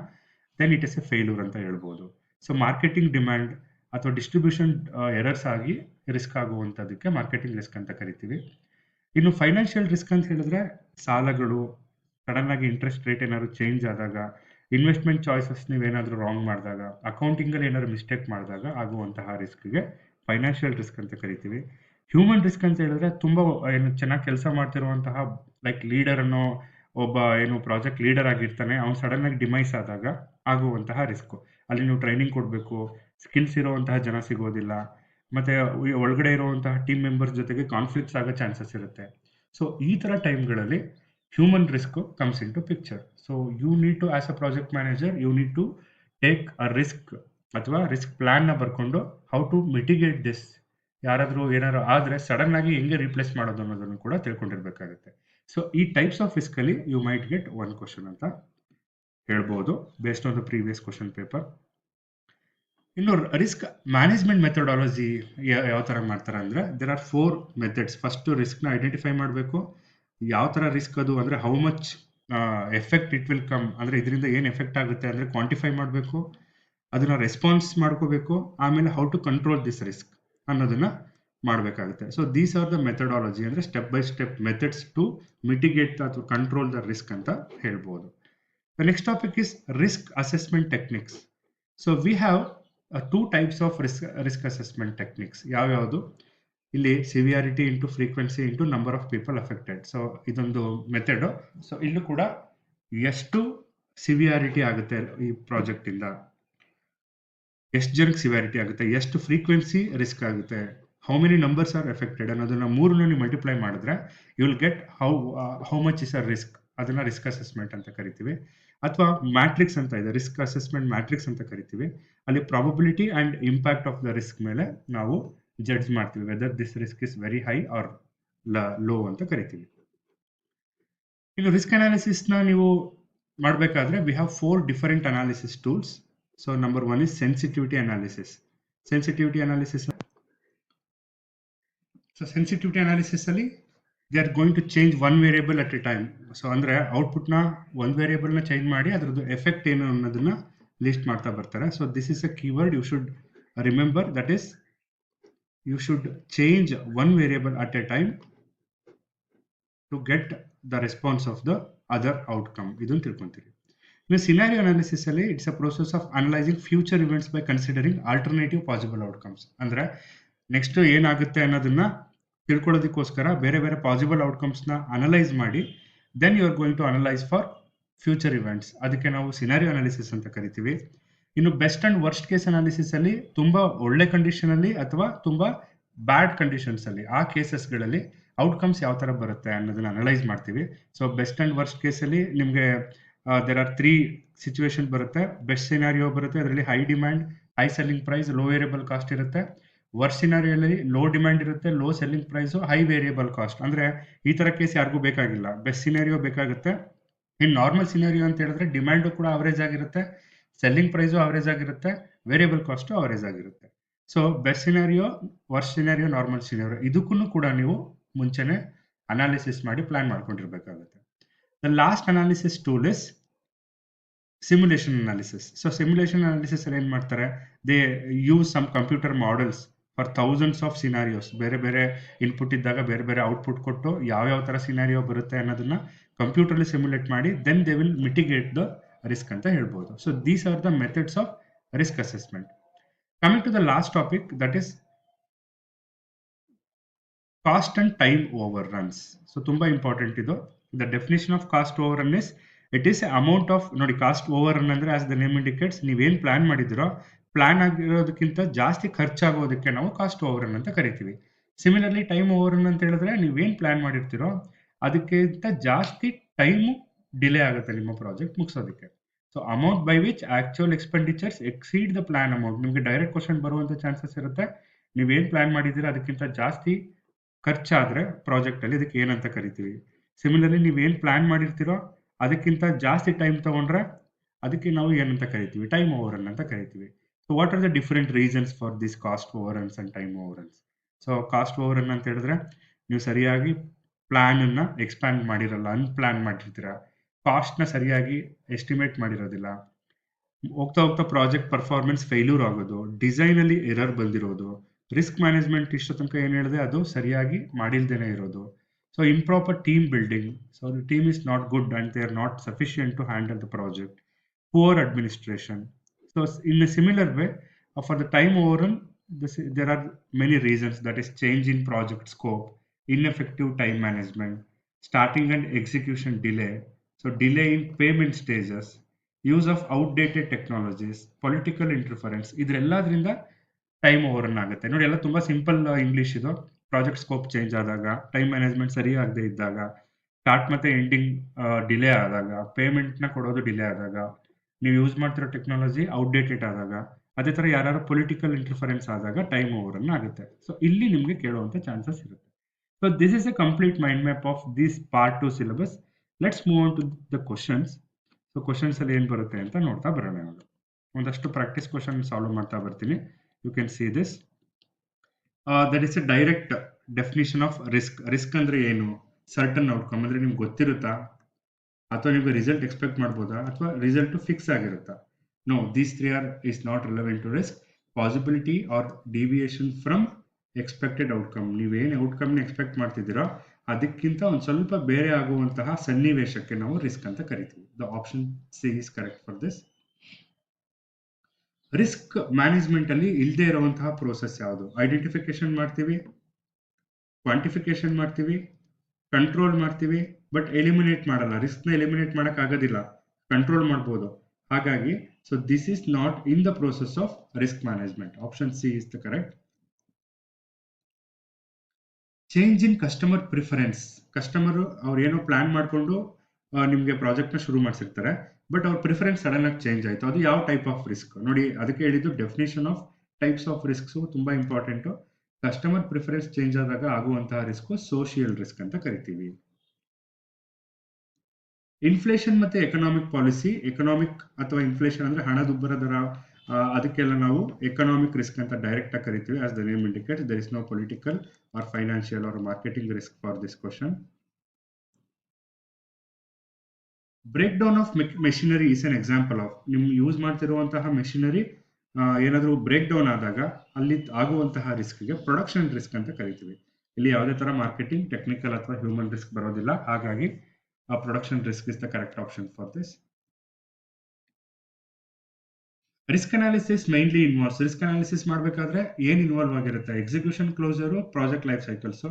then it is a failure ಅಂತ ಹೇಳ್ಬೋದು. ಸೊ ಮಾರ್ಕೆಟಿಂಗ್ ಡಿಮ್ಯಾಂಡ್ ಅಥವಾ ಡಿಸ್ಟ್ರಿಬ್ಯೂಷನ್ ಎರರ್ಸ್ ಆಗಿ ರಿಸ್ಕ್ ಆಗುವಂಥದ್ದಕ್ಕೆ ಮಾರ್ಕೆಟಿಂಗ್ ರಿಸ್ಕ್ ಅಂತ ಕರಿತೀವಿ. ಇನ್ನು ಫೈನಾನ್ಷಿಯಲ್ ರಿಸ್ಕ್ ಅಂತ ಹೇಳಿದ್ರೆ, ಸಾಲಗಳು, ಸಡನ್ ಆಗಿ ಇಂಟ್ರೆಸ್ಟ್ ರೇಟ್ ಏನಾದ್ರು ಚೇಂಜ್ ಆದಾಗ, ಇನ್ವೆಸ್ಟ್ಮೆಂಟ್ ಚಾಯ್ಸಸ್ ನೀವೇನಾದರೂ ರಾಂಗ್ ಮಾಡಿದಾಗ, ಅಕೌಂಟಿಂಗಲ್ಲಿ ಏನಾದ್ರು ಮಿಸ್ಟೇಕ್ ಮಾಡಿದಾಗ ಆಗುವಂತಹ ರಿಸ್ಕ್ಗೆ ಫೈನಾನ್ಷಿಯಲ್ ರಿಸ್ಕ್ ಅಂತ ಕರಿತೀವಿ. ಹ್ಯೂಮನ್ ರಿಸ್ಕ್ ಅಂತ ಹೇಳಿದ್ರೆ, ತುಂಬ ಏನು ಚೆನ್ನಾಗಿ ಕೆಲಸ ಮಾಡ್ತಿರುವಂತಹ ಲೈಕ್ ಲೀಡರ್ ಅನ್ನೋ ಒಬ್ಬ ಏನು ಪ್ರಾಜೆಕ್ಟ್ ಲೀಡರ್ ಆಗಿರ್ತಾನೆ, ಅವ್ನು ಸಡನ್ ಆಗಿ ಡಿಮೈಸ್ ಆದಾಗ ಆಗುವಂತಹ ರಿಸ್ಕು. ಅಲ್ಲಿ ನೀವು ಟ್ರೈನಿಂಗ್ ಕೊಡಬೇಕು, ಸ್ಕಿಲ್ಸ್ ಇರುವಂತಹ ಜನ ಸಿಗೋದಿಲ್ಲ, ಮತ್ತು ಒಳಗಡೆ ಇರುವಂತಹ ಟೀಮ್ ಮೆಂಬರ್ಸ್ ಜೊತೆಗೆ ಕಾನ್ಫ್ಲಿಕ್ಟ್ಸ್ ಆಗೋ ಚಾನ್ಸಸ್ ಇರುತ್ತೆ. ಸೊ ಈ ಥರ ಟೈಮ್ಗಳಲ್ಲಿ human risk comes into picture. So you need to, as a project manager, you need to take a risk ಅಥವಾ ರಿಸ್ಕ್ ಪ್ಲಾನ್ನ ಬರ್ಕೊಂಡು ಹೌ ಟು ಮಿಟಿಗೇಟ್ ದಿಸ್. ಯಾರಾದರೂ ಏನಾದ್ರು ಆದರೆ ಸಡನ್ ಆಗಿ ಹೆಂಗೆ ರೀಪ್ಲೇಸ್ ಮಾಡೋದು ಅನ್ನೋದನ್ನು ಕೂಡ ತಿಳ್ಕೊಂಡಿರ್ಬೇಕಾಗುತ್ತೆ. ಸೊ ಈ ಟೈಪ್ಸ್ ಆಫ್ ರಿಸ್ಕಲ್ಲಿ you might get one question ಅಂತ ಹೇಳ್ಬೋದು, based on the previous question paper. ಇನ್ನು ರಿಸ್ಕ್ ಮ್ಯಾನೇಜ್ಮೆಂಟ್ ಮೆಥಡಾಲಜಿ ಯಾವ ಥರ ಮಾಡ್ತಾರೆ ಅಂದರೆ, ದೇರ್ ಆರ್ 4 ಮೆಥಡ್ಸ್. ಫಸ್ಟು ರಿಸ್ಕ್ನ ಐಡೆಂಟಿಫೈ ಮಾಡಬೇಕು. ಯಾವ ಥರ ರಿಸ್ಕ್ ಅದು ಅಂದರೆ, how much effect it will come, ಅಂದರೆ ಇದರಿಂದ ಏನು ಎಫೆಕ್ಟ್ ಆಗುತ್ತೆ ಅಂದರೆ ಕ್ವಾಂಟಿಫೈ ಮಾಡಬೇಕು, ಅದನ್ನು ರೆಸ್ಪಾನ್ಸ್ ಮಾಡ್ಕೋಬೇಕು, ಆಮೇಲೆ how to control this risk ಅನ್ನೋದನ್ನು ಮಾಡಬೇಕಾಗುತ್ತೆ. So these are the methodology, ಅಂದರೆ step by step methods to mitigate ಅಥವಾ ಕಂಟ್ರೋಲ್ ದ ರಿಸ್ಕ್ ಅಂತ ಹೇಳ್ಬೋದು. The next topic is risk assessment techniques. So we have 2 types of risk assessment techniques. ಯಾವ್ಯಾವುದು? ಇಲ್ಲಿ severity into frequency into number of people affected. So ಇದೊಂದು method. So ಇಲ್ಲೂ ಕೂಡ ಎಷ್ಟು severity ಆಗುತ್ತೆ ಈ ಪ್ರಾಜೆಕ್ಟಿಂದ, ಎಷ್ಟು ಜನಕ್ಕೆ ಸಿವಿಯಾರಿಟಿ ಆಗುತ್ತೆ, ಎಷ್ಟು ಫ್ರೀಕ್ವೆನ್ಸಿ ರಿಸ್ಕ್ ಆಗುತ್ತೆ, how many numbers are affected ಅನ್ನೋದನ್ನ 3 ನೀವು ಮಲ್ಟಿಪ್ಲೈ ಮಾಡಿದ್ರೆ you will get how much is a risk. ಅದನ್ನ ರಿಸ್ಕ್ ಅಸೆಸ್ಮೆಂಟ್ ಅಂತ ಕರಿತೀವಿ. ಅಥವಾ ಮ್ಯಾಟ್ರಿಕ್ಸ್ ಅಂತ ಇದೆ, ರಿಸ್ಕ್ ಅಸೆಸ್ಮೆಂಟ್ ಮ್ಯಾಟ್ರಿಕ್ಸ್ ಅಂತ ಕರಿತೀವಿ. ಅಲ್ಲಿ probability and impact of the risk ಮೇಲೆ ನಾವು ಜಡ್ಜ್ ಮಾಡ್ತೀವಿ, whether this risk is very high or low ಅಂತ ಕರಿತೀವಿ. ಇನ್ನು ರಿಸ್ಕ್ ಅನಾಲಿಸಿಸ್ನ ನೀವು ಮಾಡಬೇಕಾದ್ರೆ we have 4 different analysis tools. So number 1 is sensitivity analysis. Sensitivity analysis, so sensitivity analysis ಅಲ್ಲಿ they are going to change 1 variable at a time. So ಅಂದರೆ ಔಟ್ಪುಟ್ನ 1 ವೇರಿಯಬಲ್ನ change ಮಾಡಿ ಅದರದ್ದು ಎಫೆಕ್ಟ್ ಏನು ಅನ್ನೋದನ್ನ ಲಿಸ್ಟ್ ಮಾಡ್ತಾ ಬರ್ತಾರೆ. So this is a keyword you should remember, that is you should change 1 variable at a time to get the response of the other outcome. ಇದನ್ನು ತಿಳ್ಕೊಂತೀರಿ. ಇನ್ನು ಸಿನಾರಿಯೋ ಅನಾಲಿಸಿಸ್ ಅಲ್ಲಿ it's a process of analysing future events by considering alternative possible outcomes. ಅಂದರೆ next ಏನಾಗುತ್ತೆ ಅನ್ನೋದನ್ನ ತಿಳ್ಕೊಳ್ಳೋದಕ್ಕೋಸ್ಕರ ಬೇರೆ ಬೇರೆ ಪಾಸಿಬಲ್ ಔಟ್ಕಮ್ಸ್ನ ಅನಲೈಸ್ ಮಾಡಿ then you are going to analyse for future events. ಅದಕ್ಕೆ ನಾವು ಸಿನಾರಿಯೋ ಅನಾಲಿಸಿಸ್ ಅಂತ ಕರಿತೀವಿ. ಇನ್ನು best and worst case analysis ಅಲ್ಲಿ ತುಂಬ ಒಳ್ಳೆ ಕಂಡೀಷನ್ ಅಲ್ಲಿ ಅಥವಾ ತುಂಬ ಬ್ಯಾಡ್ ಕಂಡೀಷನ್ಸ್ ಅಲ್ಲಿ ಆ ಕೇಸಸ್ಗಳಲ್ಲಿ ಔಟ್ಕಮ್ಸ್ ಯಾವ ಥರ ಬರುತ್ತೆ ಅನ್ನೋದನ್ನ ಅನಲೈಸ್ ಮಾಡ್ತೀವಿ. ಸೊ ಬೆಸ್ಟ್ ಅಂಡ್ ವರ್ಸ್ಟ್ ಕೇಸಲ್ಲಿ ನಿಮಗೆ ದೇರ್ ಆರ್ 3 ಸಿಚುವೇಶನ್ ಬರುತ್ತೆ. ಬೆಸ್ಟ್ ಸಿನಾರಿಯೋ ಬರುತ್ತೆ, ಅದರಲ್ಲಿ high demand, high selling price, low variable cost ಇರುತ್ತೆ. ವರ್ಸ್ಟ್ ಸಿನಾರಿಯೋಲಿ ಲೋ ಡಿಮ್ಯಾಂಡ್ ಇರುತ್ತೆ, low selling price, high variable cost. ಅಂದರೆ ಈ ಥರ ಕೇಸ್ ಯಾರಿಗೂ ಬೇಕಾಗಿಲ್ಲ, ಬೆಸ್ಟ್ ಸಿನಾರಿಯೋ ಬೇಕಾಗುತ್ತೆ. ಇನ್ನು ನಾರ್ಮಲ್ ಸಿನಾರಿಯೋ ಅಂತ ಹೇಳಿದ್ರೆ ಡಿಮ್ಯಾಂಡು ಕೂಡ ಅವರೇಜ್ ಆಗಿರುತ್ತೆ, ಸೆಲ್ಲಿಂಗ್ ಪ್ರೈಸು ಅವರೇಜ್ ಆಗಿರುತ್ತೆ, ವೇರಿಯಬಲ್ ಕಾಸ್ಟು ಅವರೇಜ್ ಆಗಿರುತ್ತೆ. So best scenario, worst scenario, normal scenario ಇದಕ್ಕೂ ಕೂಡ ನೀವು ಮುಂಚೆನೆ ಅನಾಲಿಸಿಸ್ ಮಾಡಿ ಪ್ಲಾನ್ ಮಾಡ್ಕೊಂಡಿರ್ಬೇಕಾಗುತ್ತೆ. The last analysis tool is simulation analysis. So simulation analysis ಅಲ್ಲಿ ಏನು ಮಾಡ್ತಾರೆ, they use some computer models for thousands of scenarios. ಬೇರೆ ಬೇರೆ ಇನ್ಪುಟ್ ಇದ್ದಾಗ ಬೇರೆ ಬೇರೆ ಔಟ್ಪುಟ್ ಕೊಟ್ಟು ಯಾವ್ಯಾವ ಥರ ಸಿನಾರಿಯೋ ಬರುತ್ತೆ ಅನ್ನೋದನ್ನ ಕಂಪ್ಯೂಟರ್ಲಿ ಸಿಮ್ಯುಲೇಟ್ ಮಾಡಿ then they will mitigate the risk ಅಂತ ಹೇಳ್ಬೋದು. So these are the methods of risk assessment. Coming to the last topic, that is cost and time overruns. So ತುಂಬಾ ಇಂಪಾರ್ಟೆಂಟ್ ಇದು. The definition of cost overrun is it is amount of, ನೋಡಿ cost overrun ಅಂದ್ರೆ as the name indicates, ನೀವೇನು plan ಮಾಡಿದಿರೋ plan ಆಗಿರೋದಕ್ಕಿಂತ ಜಾಸ್ತಿ ಖರ್ಚಾಗೋದಕ್ಕೆ ನಾವು ಕಾಸ್ಟ್ ಓವರ್ ರನ್ ಅಂತ ಕರಿತೀವಿ. ಸಿಮಿಲರ್ಲಿ ಟೈಮ್ ಓವರ್ ರನ್ ಅಂತ ಹೇಳಿದ್ರೆ ನೀವೇನು ಪ್ಲಾನ್ ಮಾಡಿರ್ತೀರೋ ಅದಕ್ಕಿಂತ ಜಾಸ್ತಿ ಟೈಮು ಡಿಲೇ ಆಗುತ್ತೆ ನಿಮ್ಮ ಪ್ರಾಜೆಕ್ಟ್ ಮುಗಿಸೋದಕ್ಕೆ. So amount by which actual expenditures exceed the plan amount. ನಿಮಗೆ ಡೈರೆಕ್ಟ್ ಕ್ವಶನ್ ಬರುವಂಥ ಚಾನ್ಸಸ್ ಇರುತ್ತೆ. ನೀವೇನು ಪ್ಲಾನ್ ಮಾಡಿದ್ದೀರಾ ಅದಕ್ಕಿಂತ ಜಾಸ್ತಿ ಖರ್ಚಾದರೆ ಪ್ರಾಜೆಕ್ಟಲ್ಲಿ ಇದಕ್ಕೆ ಏನಂತ ಕರಿತೀವಿ. ಸಿಮಿಲರ್ಲಿ ನೀವೇನು ಪ್ಲಾನ್ ಮಾಡಿರ್ತೀರೋ ಅದಕ್ಕಿಂತ ಜಾಸ್ತಿ ಟೈಮ್ ತೊಗೊಂಡ್ರೆ ಅದಕ್ಕೆ ನಾವು ಏನಂತ ಕರಿತೀವಿ, ಟೈಮ್ ಓವರ್ ರನ್ ಅಂತ ಕರಿತೀವಿ. So what are the different reasons for this cost over runs and time overruns? So cost over run ಅಂತ ಹೇಳಿದ್ರೆ ನೀವು ಸರಿಯಾಗಿ ಪ್ಲಾನನ್ನು ಎಕ್ಸ್ಪ್ಯಾಂಡ್ ಮಾಡಿರಲ್ಲ, ಅನ್ಪ್ಲಾನ್ ಮಾಡಿರ್ತೀರ, ಕಾಸ್ಟ್ನ ಸರಿಯಾಗಿ ಎಸ್ಟಿಮೇಟ್ ಮಾಡಿರೋದಿಲ್ಲ, ಹೋಗ್ತಾ ಹೋಗ್ತಾ ಪ್ರಾಜೆಕ್ಟ್ ಪರ್ಫಾರ್ಮೆನ್ಸ್ ಫೇಲ್ಯೂರ್ ಆಗೋದು, ಡಿಸೈನಲ್ಲಿ ಎರರ್ ಬಂದಿರೋದು, ರಿಸ್ಕ್ ಮ್ಯಾನೇಜ್ಮೆಂಟ್ ಇಷ್ಟು ತನಕ ಏನು ಹೇಳಿದೆ ಅದು ಸರಿಯಾಗಿ ಮಾಡಿಲ್ದೇನೆ ಇರೋದು. So improper team building, so the team is not good and they are not sufficient to handle the project. Poor administration. So in a similar way for the time overrun there are many reasons, that is change in project scope, ineffective time management, starting and execution delay, so delay in payment stages, use of outdated technologies, political interference. ಇದೆಲ್ಲದರಿಂದ time overrun ಆಗುತ್ತೆ. ನೋಡಿ ಎಲ್ಲ ತುಂಬ simple English ಇದು. Project scope change ಆದಾಗ, time management ಸರಿ ಆಗದೆ ಇದ್ದಾಗ, ಸ್ಟಾರ್ಟ್ ಮತ್ತು ಎಂಡಿಂಗ್ ಡಿಲೇ ಆದಾಗ, ಪೇಮೆಂಟ್ನ ಕೊಡೋದು ಡಿಲೇ ಆದಾಗ, ನೀವು ಯೂಸ್ ಮಾಡ್ತಿರೋ ಟೆಕ್ನಾಲಜಿ ಔಟ್ಡೇಟೆಡ್ ಆದಾಗ, ಅದೇ ಥರ ಯಾರು ಪೊಲಿಟಿಕಲ್ ಇಂಟರ್ಫರೆನ್ಸ್ ಆದಾಗ ಟೈಮ್ ಓವರ್ ರನ್ ಆಗುತ್ತೆ. ಸೊ ಇಲ್ಲಿ ನಿಮಗೆ ಕೇಳುವಂಥ ಚಾನ್ಸಸ್ ಇರುತ್ತೆ. So this is a complete mind map of this part 2 syllabus. Let's move on to the questions. So questions ಅಲ್ಲಿ ಏನು ಬರುತ್ತೆ ಅಂತ ನೋಡ್ತಾ ಬರೋಣ. ಒಂದಷ್ಟು ಪ್ರಾಕ್ಟೀಸ್ ಕ್ವಶನ್ ಸಾಲ್ವ್ ಮಾಡ್ತಾ ಬರ್ತೀನಿ. You can see this. That is a direct definition of risk. Risk ಅಂದ್ರೆ ಏನು? ಸರ್ಟನ್ ಔಟ್ಕಮ್ ಅಂದ್ರೆ ನಿಮ್ಗೆ ಗೊತ್ತಿರುತ್ತಾ, ಅಥವಾ ನಿಮಗೆ ರಿಸಲ್ಟ್ ಎಕ್ಸ್ಪೆಕ್ಟ್ ಮಾಡ್ಬೋದಾ, ಅಥವಾ ರಿಸಲ್ಟ್ ಫಿಕ್ಸ್ ಆಗಿರುತ್ತಾ? No, these three is not relevant to risk. Possibility or deviation from expected outcome. ನೀವೇನು ಔಟ್ಕಮ್ನ ಎಕ್ಸ್ಪೆಕ್ಟ್ ಮಾಡ್ತಿದ್ದೀರೋ ಅದಕ್ಕಿಂತ ಒಂದು ಸ್ವಲ್ಪ ಬೇರೆ ಆಗುವಂತಹ ಸನ್ನಿವೇಶಕ್ಕೆ ನಾವು ರಿಸ್ಕ್ ಅಂತ ಕರಿತೀವಿ. The option C is correct for this. Risk management ಅಲ್ಲಿ ಇಲ್ಲದೆ ಇರುವಂತಹ ಪ್ರೋಸೆಸ್ ಯಾವುದು? ಐಡೆಂಟಿಫಿಕೇಶನ್ ಮಾಡ್ತೀವಿ, ಕ್ವಾಂಟಿಫಿಕೇಶನ್ ಮಾಡ್ತೀವಿ, ಕಂಟ್ರೋಲ್ ಮಾಡ್ತೀವಿ, ಬಟ್ ಎಲಿಮಿನೇಟ್ ಮಾಡಲ್ಲ. ರಿಸ್ಕ್ನ ಎಲಿಮಿನೇಟ್ ಮಾಡಕ್ ಆಗೋದಿಲ್ಲ, ಕಂಟ್ರೋಲ್ ಮಾಡ್ಬೋದು. ಹಾಗಾಗಿ so this is not in the process of risk management. Option C is the correct. Change in customer preference. Customer ಅವ್ರು ಏನೋ ಪ್ಲಾನ್ ಮಾಡಿಕೊಂಡು ನಿಮಗೆ ಪ್ರಾಜೆಕ್ಟ್ನ ಶುರು ಮಾಡಿಸಿರ್ತಾರೆ, ಬಟ್ ಅವ್ರ ಪ್ರಿಫರೆನ್ಸ್ ಸಡನ್ ಆಗಿ ಚೇಂಜ್ ಆಯಿತು. ಅದು ಯಾವ ಟೈಪ್ ಆಫ್ ರಿಸ್ಕ್? ನೋಡಿ ಅದಕ್ಕೆ ಹೇಳಿದ್ದು ಡೆಫಿನೇಷನ್ ಆಫ್ ಟೈಪ್ಸ್ ಆಫ್ ರಿಸ್ಕ್ಸು ತುಂಬ ಇಂಪಾರ್ಟೆಂಟು. ಕಸ್ಟಮರ್ ಪ್ರಿಫರೆನ್ಸ್ ಚೇಂಜ್ ಆದಾಗ ಆಗುವಂತಹ ರಿಸ್ಕ್ ಸೋಷಿಯಲ್ ರಿಸ್ಕ್ ಅಂತ ಕರಿತೀವಿ. ಇನ್ಫ್ಲೇಷನ್ ಮತ್ತೆ ಎಕನಾಮಿಕ್ ಪಾಲಿಸಿ. ಎಕನಾಮಿಕ್ ಅಥವಾ ಇನ್ಫ್ಲೇಷನ್ ಅಂದ್ರೆ ಹಣದುಬ್ಬರ ದರ, ಅದಕ್ಕೆಲ್ಲ ನಾವು ಎಕನಾಮಿಕ್ ರಿಸ್ಕ್ ಅಂತ ಡೈರೆಕ್ಟ್ ಆಗಿ ಕರಿತೀವಿ. As the name indicates, there is no political or financial or marketing risk for this question. Breakdown of machinery is an example of. ನಿಮ್ ಯೂಸ್ ಮಾಡ್ತಿರುವಂತಹ ಮೆಷಿನರಿ ಏನಾದರೂ ಬ್ರೇಕ್ ಡೌನ್ ಆದಾಗ ಅಲ್ಲಿ ಆಗುವಂತಹ ರಿಸ್ಕ್ಗೆ production risk ಅಂತ ಕರಿತೀವಿ. ಇಲ್ಲಿ ಯಾವುದೇ ತರ ಮಾರ್ಕೆಟಿಂಗ್, ಟೆಕ್ನಿಕಲ್ ಅಥವಾ ಹ್ಯೂಮನ್ ರಿಸ್ಕ್ ಬರೋದಿಲ್ಲ. ಹಾಗಾಗಿ production risk is the correct option for this. Risk analysis mainly involves, risk analysis ಮಾಡಬೇಕಾದ್ರೆ ಏನು ಇನ್ವಾಲ್ವ್ ಆಗಿರುತ್ತೆ? Execution closure, project life cycles,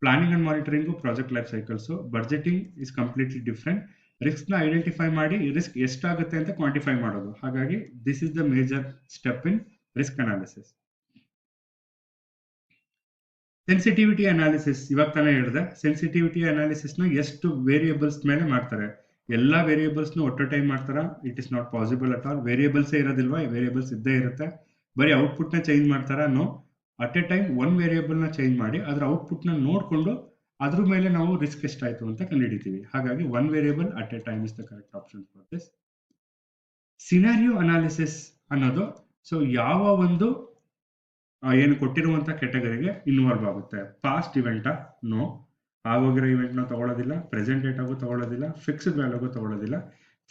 planning and monitoring, project life cycles, budgeting is completely different. ರಿಸ್ಕ್ನ identify ಮಾಡಿ risk ಎಷ್ಟಾಗುತ್ತೆ ಅಂತ quantify ಮಾಡೋದು. ಹಾಗಾಗಿ this is the major step in risk analysis. Sensitivity analysis, ಇವಾಗ ತಾನೇ ಹೇಳಿದೆ. ಸೆನ್ಸಿಟಿವಿಟಿ ಅನಾಲಿಸಿಸ್ನ ಎಷ್ಟು ವೇರಿಯೇಬಲ್ಸ್ ಮೇಲೆ ಮಾಡ್ತಾರೆ? ಎಲ್ಲ ವೇರಿಯೇಬಲ್ಸ್ನು ಒಟ್ಟು ಟೈಮ್ ಮಾಡ್ತಾರಾ? It is not possible at all. ವೇರಿಯೇಬಲ್ಸೇ ಇರೋದಿಲ್ವಾ? ವೇರಿಯೇಬಲ್ಸ್ ಇದ್ದೇ ಇರುತ್ತೆ. ಬರೀ ಔಟ್ಪುಟ್ನ ಚೇಂಜ್ ಮಾಡ್ತಾರಾ? No. At a time one ವೇರಿಯೇಬಲ್ನ ಚೇಂಜ್ ಮಾಡಿ ಅದರ ಔಟ್ಪುಟ್ನ ನೋಡಿಕೊಂಡು ಅದ್ರ ಮೇಲೆ ನಾವು ರಿಸ್ಕ್ ಎಷ್ಟಾಯಿತು ಅಂತ ಕಂಡುಹಿಡಿತೀವಿ. ಹಾಗಾಗಿ one variable at a time is the correct option for this. Scenario analysis ಅನ್ನೋದು, ಸೊ ಯಾವ ಒಂದು ಏನು ಕೊಟ್ಟಿರುವಂಥ ಕೆಟಗರಿಗೆ ಇನ್ವಾಲ್ವ್ ಆಗುತ್ತೆ. ಪಾಸ್ಟ್ ಇವೆಂಟಾ? ನೋ. ಆಗೋಗಿರೋ ಇವೆಂಟ್ನ ತಗೊಳ್ಳೋದಿಲ್ಲ, ಪ್ರೆಸೆಂಟ್ ಡೇಟಾಗೂ ತಗೊಳ್ಳೋದಿಲ್ಲ, ಫಿಕ್ಸ್ಡ್ ವ್ಯಾಲ್ಯೂಗೂ ತಗೊಳ್ಳೋದಿಲ್ಲ.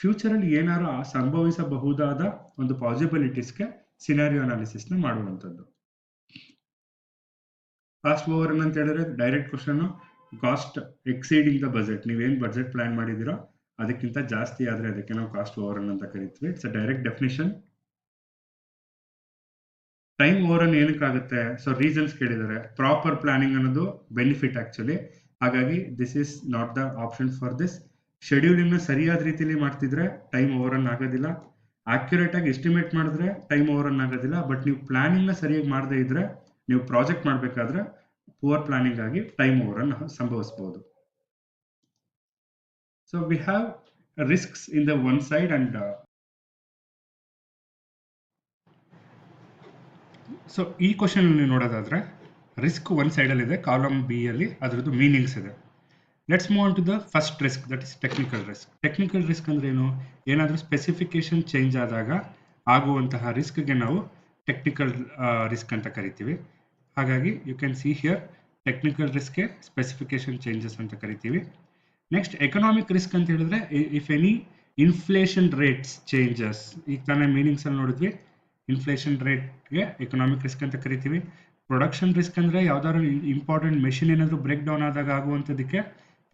ಫ್ಯೂಚರಲ್ಲಿ ಏನಾರು ಸಂಭವಿಸಬಹುದಾದ ಒಂದು ಪಾಸಿಬಿಲಿಟೀಸ್ಗೆ ಸಿನಾರಿಯೋ ಅನಾಲಿಸಿಸ್ನ ಮಾಡುವಂಥದ್ದು. ಕಾಸ್ಟ್ ಓವರ್ ಅಂತ ಹೇಳಿದ್ರೆ direct question, cost exceeding the budget. ನೀವೇನು ಬಜೆಟ್ ಪ್ಲಾನ್ ಮಾಡಿದಿರೋ ಅದಕ್ಕಿಂತ ಜಾಸ್ತಿ ಆದರೆ ಅದಕ್ಕೆ ನಾವು ಕಾಸ್ಟ್ ಓವರ್ ಅಂತ ಕರಿತೀವಿ. It's a direct definition. Time over ಏನಕ್ಕಾಗುತ್ತೆ? ಸೊ ರೀಸನ್ಸ್ ಕೇಳಿದ್ದಾರೆ. ಪ್ರಾಪರ್ ಪ್ಲಾನಿಂಗ್ ಅನ್ನೋದು ಬೆನಿಫಿಟ್ ಆಕ್ಚುಲಿ, ಹಾಗಾಗಿ this is not the option for this. ಶೆಡ್ಯೂಲಿಂಗ್ನ ಸರಿಯಾದ ರೀತಿಯಲ್ಲಿ ಮಾಡ್ತಿದ್ರೆ ಟೈಮ್ ಓವರ್ ಆಗೋದಿಲ್ಲ. ಆಕ್ಯುರೇಟ್ ಆಗಿ ಎಸ್ಟಿಮೇಟ್ ಮಾಡಿದ್ರೆ ಟೈಮ್ ಓವರ್ ಆಗೋದಿಲ್ಲ. ಬಟ್ ನೀವು ಪ್ಲಾನಿಂಗ್ನ ಸರಿಯಾಗಿ ಮಾಡದೇ ಇದ್ರೆ, ನೀವು ಪ್ರಾಜೆಕ್ಟ್ ಮಾಡಬೇಕಾದ್ರೆ ಪುವರ್ ಪ್ಲಾನಿಂಗ್ ಆಗಿ ಟೈಮ್ ಓವರ್ ಸಂಭವಿಸಬಹುದು. So we have risks in the one side and so ಈ ಕ್ವಶನ್ ನೀವು ನೋಡೋದಾದ್ರೆ ರಿಸ್ಕ್ ಒನ್ ಸೈಡಲ್ಲಿ ಇದೆ, ಕಾಲಮ್ ಬಿ ಅಲ್ಲಿ ಅದರದ್ದು ಮೀನಿಂಗ್ಸ್ ಇದೆ. Let's move on to the first risk, that is technical risk. Technical risk ಅಂದ್ರೆ ಏನು? ಏನಾದರೂ ಸ್ಪೆಸಿಫಿಕೇಶನ್ ಚೇಂಜ್ ಆದಾಗ ಆಗುವಂತಹ ರಿಸ್ಕ್ಗೆ ನಾವು ಟೆಕ್ನಿಕಲ್ ರಿಸ್ಕ್ ಅಂತ ಕರಿತೀವಿ. ಹಾಗಾಗಿ you can see here technical ರಿಸ್ಕ್ಗೆ ಸ್ಪೆಸಿಫಿಕೇಶನ್ ಚೇಂಜಸ್ ಅಂತ ಕರಿತೀವಿ. ನೆಕ್ಸ್ಟ್ ಎಕನಾಮಿಕ್ ರಿಸ್ಕ್ ಅಂತ ಹೇಳಿದ್ರೆ if any inflation rates changes. ಈಗ ತಾನೇ ಮೀನಿಂಗ್ಸ್ ಅಲ್ಲಿ ನೋಡಿದ್ವಿ, ಇನ್ಫ್ಲೇಷನ್ ರೇಟ್ಗೆ ಎಕನಾಮಿಕ್ ರಿಸ್ಕ್ ಅಂತ ಕರಿತೀವಿ. ಪ್ರೊಡಕ್ಷನ್ ರಿಸ್ಕ್ ಅಂದರೆ ಯಾವ್ದಾದ್ರು ಇಂಪಾರ್ಟೆಂಟ್ ಮೆಷಿನ್ ಏನಾದರೂ ಬ್ರೇಕ್ ಡೌನ್ ಆದಾಗ ಆಗುವಂಥದ್ದಕ್ಕೆ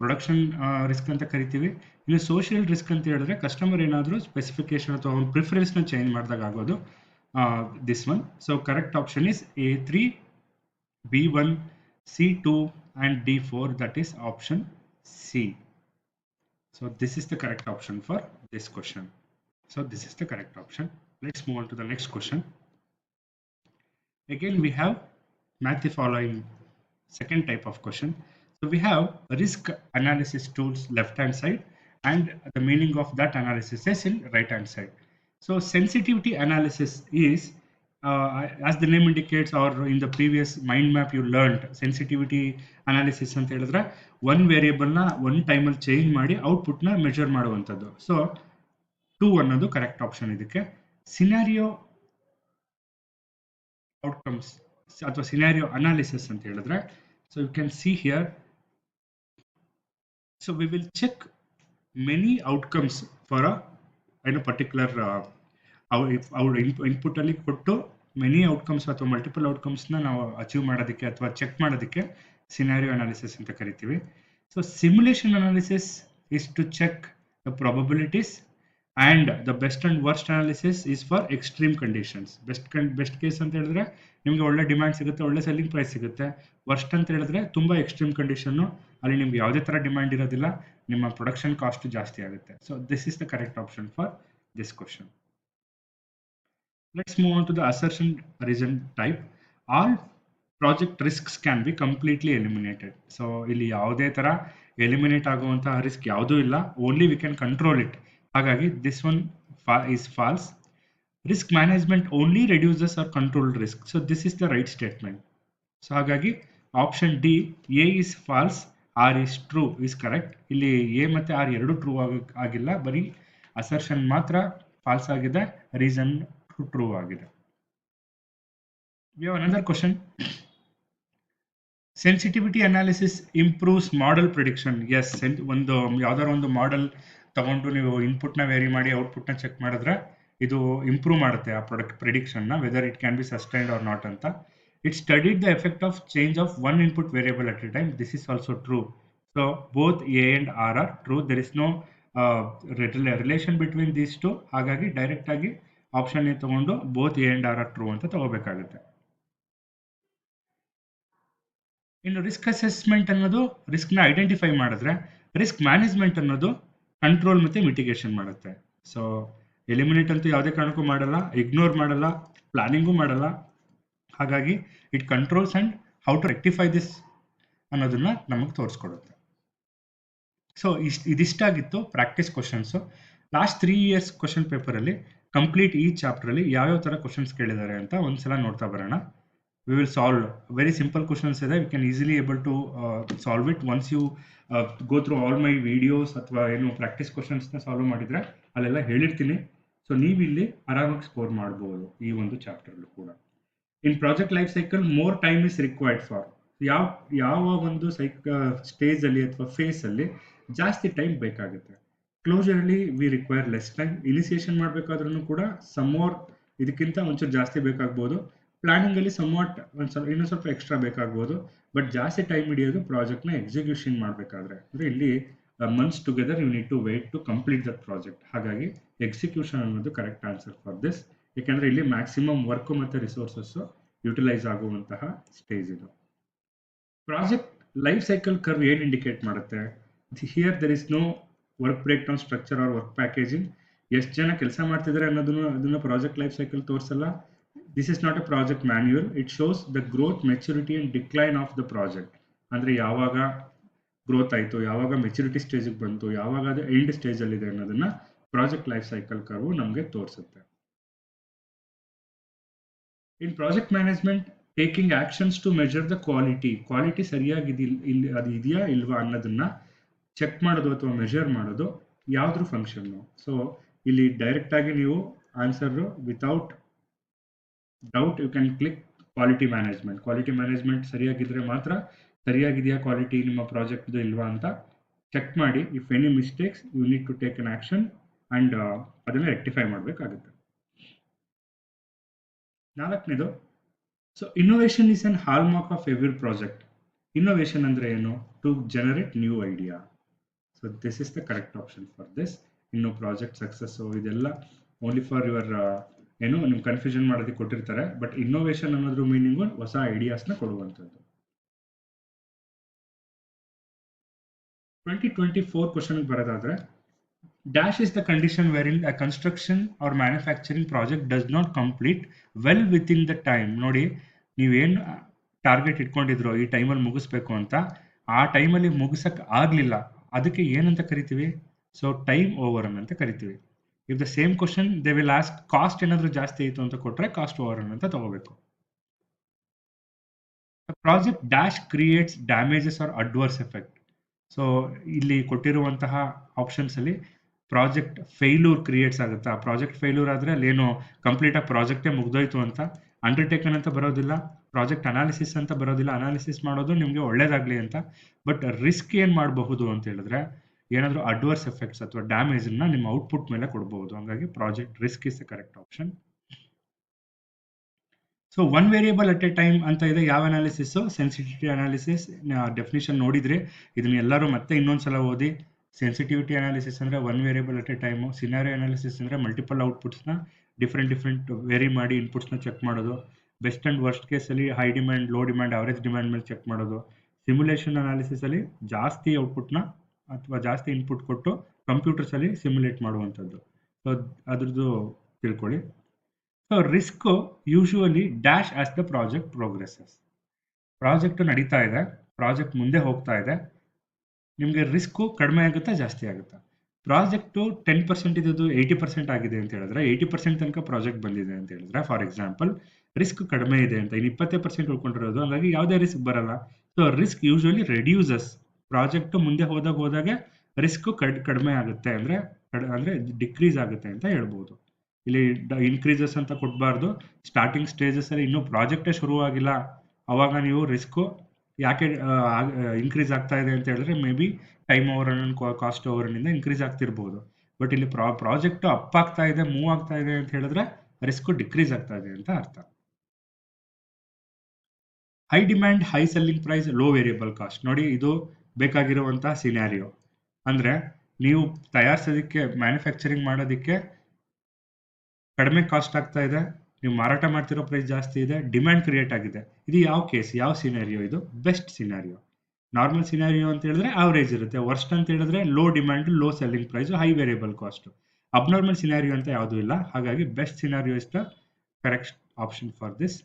ಪ್ರೊಡಕ್ಷನ್ ರಿಸ್ಕ್ ಅಂತ ಕರಿತೀವಿ. ಇನ್ನು ಸೋಷಿಯಲ್ ರಿಸ್ಕ್ ಅಂತ ಹೇಳಿದ್ರೆ ಕಸ್ಟಮರ್ ಏನಾದರೂ ಸ್ಪೆಸಿಫಿಕೇಶನ್ ಅಥವಾ ಅವ್ನ ಪ್ರಿಫರೆನ್ಸ್ನ ಚೇಂಜ್ ಮಾಡಿದಾಗ ಆಗೋದು this one. So correct option is A3, B1, C2 and D4, that is option C. So this is the correct option for this question. So this is the correct option. Let's move on to the next question. Again we have match the following, second type of question. So we have risk analysis tools left hand side and the meaning of that analysis is in right hand side. So sensitivity analysis is as the name indicates, or in the previous mind map you learned, sensitivity analysis ಅಂತ ಹೇಳಿದ್ರೆ one variable ನ one time ಅಲ್ಲಿ change ಮಾಡಿ output ನ measure ಮಾಡುವಂಥದ್ದು. So 2 ಅನ್ನೋದು correct option ಇದಕ್ಕೆ. Scenario outcomes ಅಥವಾ ಸಿನಾರಿಯೋ ಅನಾಲಿಸಿಸ್ ಅಂತ ಹೇಳಿದ್ರೆ, so you can see here, so we will check many outcomes for a particular input ಅಲ್ಲಿ ಕೊಟ್ಟು ಮೆನಿ ಔಟ್ಕಮ್ಸ್ ಅಥವಾ ಮಲ್ಟಿಪಲ್ ಔಟ್ಕಮ್ಸ್ನ ನಾವು ಅಚೀವ್ ಮಾಡೋದಕ್ಕೆ ಅಥವಾ ಚೆಕ್ ಮಾಡೋದಕ್ಕೆ ಸಿನಾರಿಯೋ ಅನಾಲಿಸಿಸ್ ಅಂತ ಕರಿತೀವಿ. So simulation analysis is to check the probabilities and the best and worst analysis is for extreme conditions. best case ಅಂತ ಹೇಳಿದ್ರೆ ನಿಮಗೆ ಒಳ್ಳೆ ಡಿಮ್ಯಾಂಡ್ ಸಿಗುತ್ತೆ, ಒಳ್ಳೆ ಸೆಲ್ಲಿಂಗ್ ಪ್ರೈಸ್ ಸಿಗುತ್ತೆ. ವರ್ಸ್ಟ್ ಅಂತ ಹೇಳಿದ್ರೆ ತುಂಬಾ ಎಕ್ಸ್ಟ್ರೀಮ್ ಕಂಡೀಷನ್, ಅಲ್ಲಿ ನಿಮ್ಗೆ ಯಾವುದೇ ತರ ಡಿಮ್ಯಾಂಡ್ ಇರೋದಿಲ್ಲ, ನಿಮ್ಮ ಪ್ರೊಡಕ್ಷನ್ ಕಾಸ್ಟ್ ಜಾಸ್ತಿ ಆಗುತ್ತೆ. So this is the correct option for this question. Let's move on to the assertion reason type. All project risks can be completely eliminated. So ಇಲ್ಲಿ ಯಾವುದೇ ತರ ಎಲಿಮಿನೇಟ್ ಆಗುವಂತಹ ರಿಸ್ಕ್ ಯಾವುದೂ ಇಲ್ಲ, only we can control it. ಹಾಗಾಗಿ this one is false. Risk management only reduces or controlled risk. So this is the right statement. So ಹಾಗಾಗಿ option D, A is false, R is true is correct. ಇಲ್ಲಿ A ಮತ್ತೆ R ಎರಡು true ಆಗಿಲ್ಲ, ಬರೀ assertion ಮಾತ್ರ falls ಆಗಿದೆ, reason true ಆಗಿದೆ. We have another question. Sensitivity analysis improves model prediction. Yes, ಒಂದು ಯಾವ್ದಾದ್ರು ಒಂದು ಮಾಡೆಲ್ ತಗೊಂಡು ನೀವು ಇನ್ಪುಟ್ನ ವೇರಿ ಮಾಡಿ ಔಟ್ಪುಟ್ನ ಚೆಕ್ ಮಾಡಿದ್ರೆ ಇದು ಇಂಪ್ರೂವ್ ಮಾಡುತ್ತೆ ಆ ಪ್ರಾಡಕ್ಟ್ ಪ್ರಿಡಿಕ್ಷನ್ನ, whether it can be sustained or not ಅಂತ. It studied the effect of change of one input variable at a time. This is also true. So both A and R are true. There is no relation between these two. ಹಾಗಾಗಿ direct ಆಗಿ option A ತಗೊಂಡು both A and R are true ಅಂತ ತಗೋಬೇಕಾಗುತ್ತೆ. ಇನ್ನು risk assessment ಅನ್ನೋದು ರಿಸ್ಕ್ನ identify ಮಾಡಿದ್ರೆ, risk management ಅನ್ನೋದು control ಮತ್ತು ಮಿಟಿಗೇಷನ್ ಮಾಡುತ್ತೆ. ಸೊ ಎಲಿಮಿನೇಟ್ ಅಂತೂ ಯಾವುದೇ ಕಾರಣಕ್ಕೂ ಮಾಡಲ್ಲ, ಇಗ್ನೋರ್ ಮಾಡಲ್ಲ, ಪ್ಲಾನಿಂಗು ಮಾಡಲ್ಲ. ಹಾಗಾಗಿ it controls and how to rectify this ಅನ್ನೋದನ್ನ ನಮಗೆ ತೋರಿಸ್ಕೊಡುತ್ತೆ. ಸೊ ಇದಿಷ್ಟಾಗಿತ್ತು practice questions. Last 3 years question ಪೇಪರಲ್ಲಿ ಕಂಪ್ಲೀಟ್ ಈ ಚಾಪ್ಟ್ರಲ್ಲಿ ಯಾವ್ಯಾವ ಥರ ಕ್ವಶನ್ಸ್ ಕೇಳಿದ್ದಾರೆ ಅಂತ ಒಂದ್ಸಲ ನೋಡ್ತಾ ಬರೋಣ. We will solve very simple questions ಇದೆ. We can easily able to solve it once you go through all my videos ಅಥವಾ ಏನು ಪ್ರಾಕ್ಟೀಸ್ ಕ್ವಶನ್ಸ್ನ ಸಾಲ್ವ್ ಮಾಡಿದ್ರೆ ಅಲ್ಲೆಲ್ಲ ಹೇಳಿರ್ತೀನಿ. ಸೊ ನೀವು ಇಲ್ಲಿ ಆರಾಮಾಗಿ ಸ್ಕೋರ್ ಮಾಡ್ಬೋದು ಈ ಒಂದು ಚಾಪ್ಟರ್ಲು ಕೂಡ. In project life cycle more time is required for ಯಾವ ಒಂದು ಸ್ಟೇಜ್ ಅಲ್ಲಿ ಅಥವಾ ಫೇಸ್ ಅಲ್ಲಿ ಜಾಸ್ತಿ ಟೈಮ್ ಬೇಕಾಗುತ್ತೆ. ಕ್ಲೋಸರ್ ಅಲ್ಲಿ we require less time. Initiation ಮಾಡಬೇಕಾದ್ರೂ ಕೂಡ ಸಮ್ ಮೋರ್ ಇದಕ್ಕಿಂತ ಒಂಚೂರು ಜಾಸ್ತಿ ಬೇಕಾಗ್ಬೋದು. ಪ್ಲಾನಿಂಗ್ ಅಲ್ಲಿ ಸಮ್ವಾಟ್ ಇನ್ನೂ ಸ್ವಲ್ಪ ಎಕ್ಸ್ಟ್ರಾ ಬೇಕಾಗ್ಬೋದು. ಬಟ್ ಜಾಸ್ತಿ ಟೈಮ್ ಹಿಡಿಯೋದು ಪ್ರಾಜೆಕ್ಟ್ನ ಎಕ್ಸಿಕ್ಯೂಷನ್ ಮಾಡಬೇಕಾದ್ರೆ. ಅಂದರೆ ಇಲ್ಲಿ months together you need to wait to complete that project. ಹಾಗಾಗಿ ಎಕ್ಸಿಕ್ಯೂಷನ್ ಅನ್ನೋದು ಕರೆಕ್ಟ್ ಆನ್ಸರ್ ಫಾರ್ ದಿಸ್. ಯಾಕೆಂದರೆ ಇಲ್ಲಿ ಮ್ಯಾಕ್ಸಿಮಮ್ ವರ್ಕ್ ಮತ್ತು ರಿಸೋರ್ಸಸ್ಸು ಯುಟಿಲೈಸ್ ಆಗುವಂತಹ ಸ್ಟೇಜ್ ಇದು. ಪ್ರಾಜೆಕ್ಟ್ ಲೈಫ್ ಸೈಕಲ್ ಕರ್ವ್ ಏನು ಇಂಡಿಕೇಟ್ ಮಾಡುತ್ತೆ? Here there is no work break down structure or work packaging. ಎಷ್ಟು ಜನ ಕೆಲಸ ಮಾಡ್ತಿದ್ದಾರೆ ಅದನ್ನು ಪ್ರಾಜೆಕ್ಟ್ ಲೈಫ್ ಸೈಕಲ್ ತೋರಿಸಲ್ಲ. This is not a project manual. It shows the growth, maturity and decline of the project. ಅಂದರೆ ಯಾವಾಗ growth ಆಯಿತು, ಯಾವಾಗ ಮೆಚುರಿಟಿ ಸ್ಟೇಜಿಗೆ ಬಂತು, ಯಾವಾಗ ಅದು ಎಂಡ್ ಸ್ಟೇಜಲ್ಲಿದೆ ಅನ್ನೋದನ್ನು ಪ್ರಾಜೆಕ್ಟ್ ಲೈಫ್ ಸೈಕಲ್ ಕರ್ವು ನಮಗೆ ತೋರಿಸುತ್ತೆ. In project management, taking actions to measure the quality ಸರಿಯಾಗಿ ಅದು ಇದೆಯಾ ಇಲ್ವಾ ಅನ್ನೋದನ್ನ ಚೆಕ್ ಮಾಡೋದು ಅಥವಾ ಮೆಜರ್ ಮಾಡೋದು ಯಾವ್ದ್ರ ಫಂಕ್ಷನ್ನು. ಸೊ ಇಲ್ಲಿ ಡೈರೆಕ್ಟ್ ಆಗಿ ನೀವು answer without doubt you can click quality management. Quality management ಸರಿಯಾಗಿದ್ರೆ ಮಾತ್ರ ಸರಿಯಾಗಿದೆಯಾ ಕ್ವಾಲಿಟಿ ನಿಮ್ಮ ಪ್ರಾಜೆಕ್ಟ್ದು ಇಲ್ವಾ ಅಂತ ಚೆಕ್ ಮಾಡಿ. If any mistakes you need to take an action and ಅದನ್ನು ರೆಕ್ಟಿಫೈ ಮಾಡಬೇಕಾಗುತ್ತೆ. ನಾಲ್ಕನೇದು, so innovation is an hallmark of every project. Innovation ಅಂದರೆ ಏನು? To generate new idea. So this is the correct option for this. ಇನ್ನು project success ಇದೆಲ್ಲ only for your ಏನು ನಿಮ್ಗೆ confusion ಮಾಡೋದಕ್ಕೆ ಕೊಟ್ಟಿರ್ತಾರೆ. ಬಟ್ ಇನ್ನೋವೇಷನ್ ಅನ್ನೋದ್ರ ಮೀನಿಂಗು ಹೊಸ ಐಡಿಯಾಸ್ನ ಕೊಡುವಂಥದ್ದು. 2024 ಕ್ವಶನ್ಗೆ ಬರೋದಾದ್ರೆ, dash is the condition where in a construction or manufacturing project does not complete well within the time. ನೋಡಿ, ನೀವೇನು ಟಾರ್ಗೆಟ್ ಇಟ್ಕೊಂಡಿದ್ರು ಈ ಟೈಮಲ್ಲಿ ಮುಗಿಸ್ಬೇಕು ಅಂತ, ಆ ಟೈಮಲ್ಲಿ ಮುಗಿಸಕ್ಕೆ ಆಗಲಿಲ್ಲ, ಅದಕ್ಕೆ ಏನಂತ ಕರಿತೀವಿ? ಸೊ ಟೈಮ್ ಓವರ್ ಅಂತ ಕರಿತೀವಿ. If the same question they will ask cost ಏನಾದರೂ ಜಾಸ್ತಿ ಆಯಿತು ಅಂತ ಕೊಟ್ಟರೆ ಕಾಸ್ಟ್ ಓವರ್ ಅಂತ ತಗೋಬೇಕು. Project dash creates damages or adverse effect. So ಇಲ್ಲಿ ಕೊಟ್ಟಿರುವಂತಹ ಆಪ್ಷನ್ಸಲ್ಲಿ ಪ್ರಾಜೆಕ್ಟ್ ಫೇಲ್ಯೂರ್ ಕ್ರಿಯೇಟ್ಸ್ ಆಗುತ್ತಾ? ಪ್ರಾಜೆಕ್ಟ್ ಫೇಲ್ಯೂರ್ ಆದರೆ ಅಲ್ಲೇನು ಕಂಪ್ಲೀಟಾಗಿ ಪ್ರಾಜೆಕ್ಟೇ ಮುಗ್ದೋಯ್ತು ಅಂತ. ಅಂಡರ್ಟೇಕನ್ ಅಂತ ಬರೋದಿಲ್ಲ, ಪ್ರಾಜೆಕ್ಟ್ ಅನಾಲಿಸಿಸ್ ಅಂತ ಬರೋದಿಲ್ಲ. ಅನಾಲಿಸಿಸ್ ಮಾಡೋದು ನಿಮಗೆ ಒಳ್ಳೇದಾಗಲಿ ಅಂತ. ಬಟ್ ರಿಸ್ಕ್ ಏನು ಮಾಡಬಹುದು ಅಂತ ಹೇಳಿದ್ರೆ, ಏನಾದರೂ ಅಡ್ವರ್ಸ್ ಎಫೆಕ್ಟ್ಸ್ ಅಥವಾ ಡ್ಯಾಮೇಜನ್ನು ನಿಮ್ಮ ಔಟ್ಪುಟ್ ಮೇಲೆ ಕೊಡಬಹುದು. ಹಾಗಾಗಿ project risk is the correct option. So one variable at a time ಅಂತ ಇದೆ. ಯಾವ ಅನಾಲಿಸಿಸ್ಸು? Sensitivity analysis. ಡೆಫಿನಿಷನ್ ನೋಡಿದರೆ ಇದನ್ನ ಎಲ್ಲರೂ ಮತ್ತೆ ಇನ್ನೊಂದ್ಸಲ ಓದಿ. ಸೆನ್ಸಿಟಿವಿಟಿ ಅನಾಲಿಸಿಸ್ ಅಂದರೆ one variable at A time. Scenario analysis ಅಂದರೆ ಮಲ್ಟಿಪಲ್ ಔಟ್ಪುಟ್ಸ್ನ ಡಿಫ್ರೆಂಟ್ ವೇರಿ ಮಾಡಿ ಇನ್ಪುಟ್ಸ್ನ ಚೆಕ್ ಮಾಡೋದು. ಬೆಸ್ಟ್ ಆ್ಯಂಡ್ ವರ್ಸ್ಟ್ ಕೇಸಲ್ಲಿ high demand, low demand, average demand ಮೇಲೆ ಚೆಕ್ ಮಾಡೋದು. ಸಿಮ್ಯುಲೇಷನ್ ಅನಾಲಿಸಿಸಲ್ಲಿ ಜಾಸ್ತಿ ಔಟ್ಪುಟ್ನ ಅಥವಾ ಜಾಸ್ತಿ ಇನ್ಪುಟ್ ಕೊಟ್ಟು ಕಂಪ್ಯೂಟರ್ಸಲ್ಲಿ ಸಿಮ್ಯುಲೇಟ್ ಮಾಡುವಂಥದ್ದು. ಸೊ ಅದ್ರದ್ದು ತಿಳ್ಕೊಳ್ಳಿ. So risk usually dash as the project progresses. Project ನಡೀತಾ ಇದೆ, ಪ್ರಾಜೆಕ್ಟ್ ಮುಂದೆ ಹೋಗ್ತಾ ಇದೆ, ನಿಮಗೆ ರಿಸ್ಕು ಕಡಿಮೆ ಆಗುತ್ತಾ ಜಾಸ್ತಿ ಆಗುತ್ತಾ? ಪ್ರಾಜೆಕ್ಟು 10% ಇದ್ದು 80% ಆಗಿದೆ ಅಂತ ಹೇಳಿದ್ರೆ, 80% ತನಕ ಪ್ರಾಜೆಕ್ಟ್ ಬಂದಿದೆ ಅಂತ ಹೇಳಿದ್ರೆ, ಫಾರ್ ಎಕ್ಸಾಂಪಲ್ ರಿಸ್ಕ್ ಕಡಿಮೆ ಇದೆ ಅಂತ, ಇನ್ನು 20% ಉಳ್ಕೊಂಡಿರೋದು, ಹಾಗಾಗಿ ಯಾವುದೇ ರಿಸ್ಕ್ ಬರಲ್ಲ. So risk usually reduces. Project ಮುಂದೆ ಹೋದಾಗೆ ರಿಸ್ಕ್ ಕಡಿಮೆ ಆಗುತ್ತೆ, ಅಂದರೆ ಡಿಕ್ರೀಸ್ ಆಗುತ್ತೆ ಅಂತ ಹೇಳ್ಬೋದು. ಇಲ್ಲಿ ಇನ್ಕ್ರೀಸಸ್ ಅಂತ ಕೊಡಬಾರ್ದು. ಸ್ಟಾರ್ಟಿಂಗ್ ಸ್ಟೇಜಸಲ್ಲಿ ಇನ್ನೂ ಪ್ರಾಜೆಕ್ಟೇ ಶುರುವಾಗಿಲ್ಲ, ಅವಾಗ ನೀವು ರಿಸ್ಕು ಯಾಕೆ ಇನ್ಕ್ರೀಸ್ ಆಗ್ತಾ ಇದೆ ಅಂತ ಹೇಳಿದ್ರೆ, maybe time over cost ಓವರ್ನಿಂದ ಇನ್ಕ್ರೀಸ್ ಆಗ್ತಿರ್ಬೋದು. ಬಟ್ ಇಲ್ಲಿ ಪ್ರಾಜೆಕ್ಟ್ ಅಪ್ ಆಗ್ತಾ ಇದೆ, ಮೂವ್ ಆಗ್ತಾ ಇದೆ ಅಂತ ಹೇಳಿದ್ರೆ ರಿಸ್ಕ್ ಡಿಕ್ರೀಸ್ ಆಗ್ತಾ ಇದೆ ಅಂತ ಅರ್ಥ. High demand, high selling price, low variable cost. ನೋಡಿ, ಇದು ಬೇಕಾಗಿರುವಂತಹ ಸಿನಾರಿಯೋ. ಅಂದರೆ ನೀವು ತಯಾರಿಸೋದಕ್ಕೆ, ಮ್ಯಾನುಫ್ಯಾಕ್ಚರಿಂಗ್ ಮಾಡೋದಕ್ಕೆ ಕಡಿಮೆ ಕಾಸ್ಟ್ ಆಗ್ತಾ ಇದೆ, ನೀವು ಮಾರಾಟ ಮಾಡ್ತಿರೋ ಪ್ರೈಸ್ ಜಾಸ್ತಿ ಇದೆ, ಡಿಮ್ಯಾಂಡ್ ಕ್ರಿಯೇಟ್ ಆಗಿದೆ. ಇದು ಯಾವ ಕೇಸ್, ಯಾವ ಸಿನಾರಿಯೋ? ಇದು ಬೆಸ್ಟ್ ಸಿನಾರಿಯೋ. ನಾರ್ಮಲ್ ಸಿನಾರಿಯೋ ಅಂತ ಹೇಳಿದ್ರೆ ಆವರೇಜ್ ಇರುತ್ತೆ. ವರ್ಸ್ಟ್ ಅಂತ ಹೇಳಿದ್ರೆ low demand, low selling price, high variable cost. Abnormal scenario ಅಂತ ಯಾವುದೂ ಇಲ್ಲ. ಹಾಗಾಗಿ best scenario is the correct option for this.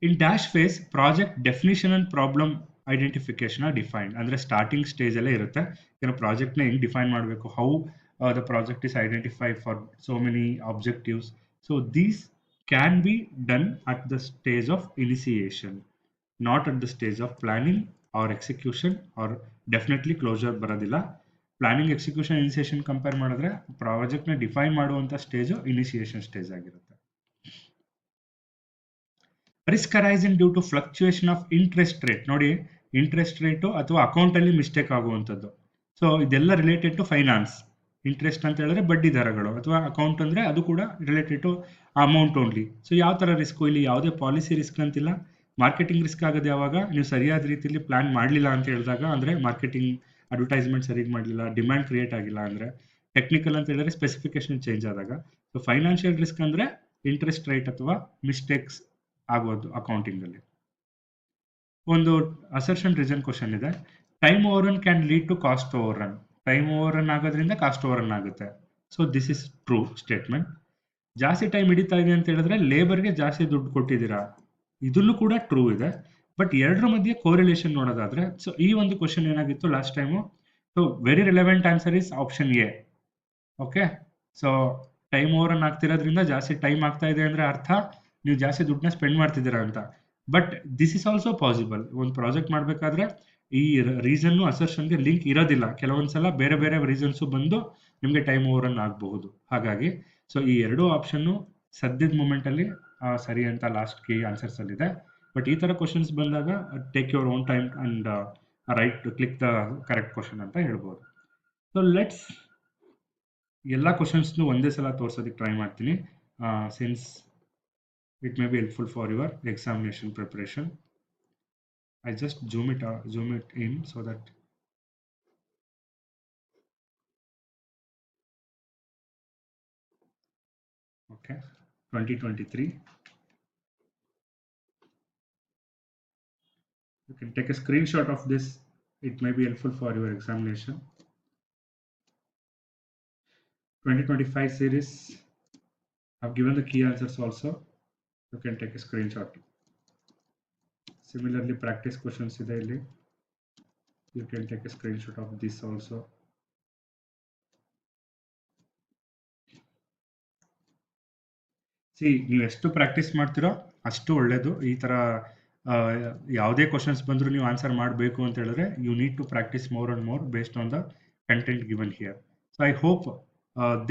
In dash phase, project definition and problem identification are defined. ಅಂದರೆ ಸ್ಟಾರ್ಟಿಂಗ್ ಸ್ಟೇಜಲ್ಲೇ ಇರುತ್ತೆ. ಏನೋ ಪ್ರಾಜೆಕ್ಟ್ನ ಹೆಂಗೆ ಡಿಫೈನ್ ಮಾಡಬೇಕು, how the project is identified for so many objectives. So these can be done at the stage of initiation, not at the stage of planning or execution, or definitely closure ಬರೋದಿಲ್ಲ. Planning, execution, initiation compare ಮಾಡಿದ್ರೆ ಪ್ರಾಜೆಕ್ಟ್ನ define ಮಾಡುವಂಥ stage initiation stage ಆಗಿರುತ್ತೆ. Risk arising due to fluctuation of interest rate. ನೋಡಿ, interest rate ಅಥವಾ ಅಕೌಂಟಲ್ಲಿ mistake ಆಗುವಂಥದ್ದು. So ಇದೆಲ್ಲ ರಿಲೇಟೆಡ್ ಟು ಫೈನಾನ್ಸ್. ಇಂಟ್ರೆಸ್ಟ್ ಅಂತ ಹೇಳಿದ್ರೆ ಬಡ್ಡಿ ದರಗಳು, ಅಥವಾ ಅಕೌಂಟ್ ಅಂದರೆ ಅದು ಕೂಡ related to amount only. So ಯಾವ ಥರ ರಿಸ್ಕು? ಇಲ್ಲಿ ಯಾವುದೇ ಪಾಲಿಸಿ ರಿಸ್ಕ್ ಅಂತಿಲ್ಲ. ಮಾರ್ಕೆಟಿಂಗ್ ರಿಸ್ಕ್ ಆಗೋದು ಯಾವಾಗ ನೀವು ಸರಿಯಾದ ರೀತಿಯಲ್ಲಿ ಪ್ಲಾನ್ ಮಾಡಲಿಲ್ಲ ಅಂತ ಹೇಳಿದಾಗ, ಅಂದರೆ ಮಾರ್ಕೆಟಿಂಗ್ ಅಡ್ವರ್ಟೈಸ್ಮೆಂಟ್ ಸರಿಯಾಗಿ ಮಾಡಲಿಲ್ಲ, ಡಿಮ್ಯಾಂಡ್ ಕ್ರಿಯೇಟ್ ಆಗಿಲ್ಲ ಅಂದರೆ. ಟೆಕ್ನಿಕಲ್ ಅಂತ ಹೇಳಿದ್ರೆ ಸ್ಪೆಸಿಫಿಕೇಶನ್ ಚೇಂಜ್ ಆದಾಗ. ಸೊ ಫೈನಾನ್ಷಿಯಲ್ ರಿಸ್ಕ್ ಅಂದರೆ ಇಂಟ್ರೆಸ್ಟ್ ರೇಟ್ ಅಥವಾ ಮಿಸ್ಟೇಕ್ಸ್ ಆಗೋದು ಅಕೌಂಟಿಂಗಲ್ಲಿ. ಒಂದು ಅಸರ್ಷನ್ ರೀಸನ್ ಕ್ವಶನ್ ಇದೆ. Time overrun can lead to cost overrun. Time overrun ಆಗೋದ್ರಿಂದ ಕಾಸ್ಟ್ ಓವರ್ ರನ್ ಆಗುತ್ತೆ. So this is true statement. ಜಾಸ್ತಿ ಟೈಮ್ ಹಿಡಿತಾ ಇದೆ ಅಂತ ಹೇಳಿದ್ರೆ ಲೇಬರ್ಗೆ ಜಾಸ್ತಿ ದುಡ್ಡು ಕೊಟ್ಟಿದ್ದೀರಾ, ಇದನ್ನು ಕೂಡ ಟ್ರೂ ಇದೆ. ಬಟ್ ಎರಡರ ಮಧ್ಯೆ ಕೋರಿಲೇಷನ್ ನೋಡೋದಾದ್ರೆ, ಸೊ ಈ ಒಂದು ಕ್ವಶನ್ ಏನಾಗಿತ್ತು last time? So very relevant answer is option A. Okay, so time overrun ಆಗ್ತಿರೋದ್ರಿಂದ ಜಾಸ್ತಿ ಟೈಮ್ ಆಗ್ತಾ ಇದೆ ಅಂದರೆ ಅರ್ಥ ನೀವು ಜಾಸ್ತಿ ದುಡ್ಡನ್ನ ಸ್ಪೆಂಡ್ ಮಾಡ್ತಿದ್ದೀರಾ ಅಂತ. But this is also possible. ಒಂದು ಪ್ರಾಜೆಕ್ಟ್ ಮಾಡಬೇಕಾದ್ರೆ ಈ ರೀಸನ್ನು ಅಸರ್ಷನ್ಗೆ ಲಿಂಕ್ ಇರೋದಿಲ್ಲ. ಕೆಲವೊಂದ್ಸಲ ಬೇರೆ ಬೇರೆ ರೀಸನ್ಸು ಬಂದು ನಿಮಗೆ ಟೈಮ್ ಓವರ್ ರನ್ ಆಗಬಹುದು. ಹಾಗಾಗಿ ಸೊ ಈ ಎರಡೂ ಆಪ್ಷನ್ನು ಸದ್ಯದ ಮೂಮೆಂಟಲ್ಲಿ ಸರಿ ಅಂತ ಲಾಸ್ಟ್ ಕೀ ಆನ್ಸರ್ಸಲ್ಲಿದೆ. ಬಟ್ ಈ ಥರ ಕ್ವಶನ್ಸ್ ಬಂದಾಗ take your own time and right to click the correct question ಅಂತ ಹೇಳ್ಬೋದು. ಸೊ ಲೆಟ್ಸ್ ಎಲ್ಲ ಕ್ವಶನ್ಸ್ನು ಒಂದೇ ಸಲ ತೋರಿಸೋದಕ್ಕೆ ಟ್ರೈ ಮಾಡ್ತೀನಿ, since it may be helpful for your examination preparation. I just zoom it in so that okay, 2023. You can take a screenshot of this. It may be helpful for your examination. 2025 series. I've given the key answers also. You can take a screenshot. Similarly, practice questions ide illi. You can take a screenshot of this also. C, ನೀವು ಎಷ್ಟು practice ಮಾಡ್ತೀರೋ ಅಷ್ಟು ಒಳ್ಳೆಯದು. ಈ ಥರ ಯಾವುದೇ questions ಬಂದರೂ ನೀವು ಆನ್ಸರ್ ಮಾಡಬೇಕು ಅಂತ ಹೇಳಿದ್ರೆ you need to practise more and more based on the content given here. So I hope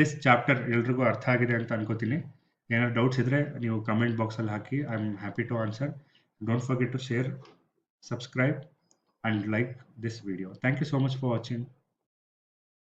this chapter ಎಲ್ರಿಗೂ ಅರ್ಥ ಆಗಿದೆ ಅಂತ ಅನ್ಕೋತೀನಿ. ಏನಾದ್ರು ಡೌಟ್ಸ್ ಇದ್ದರೆ ನೀವು ಕಮೆಂಟ್ ಬಾಕ್ಸಲ್ಲಿ ಹಾಕಿ. I am happy to answer. Don't forget to share, subscribe and like this video. Thank you so much for watching.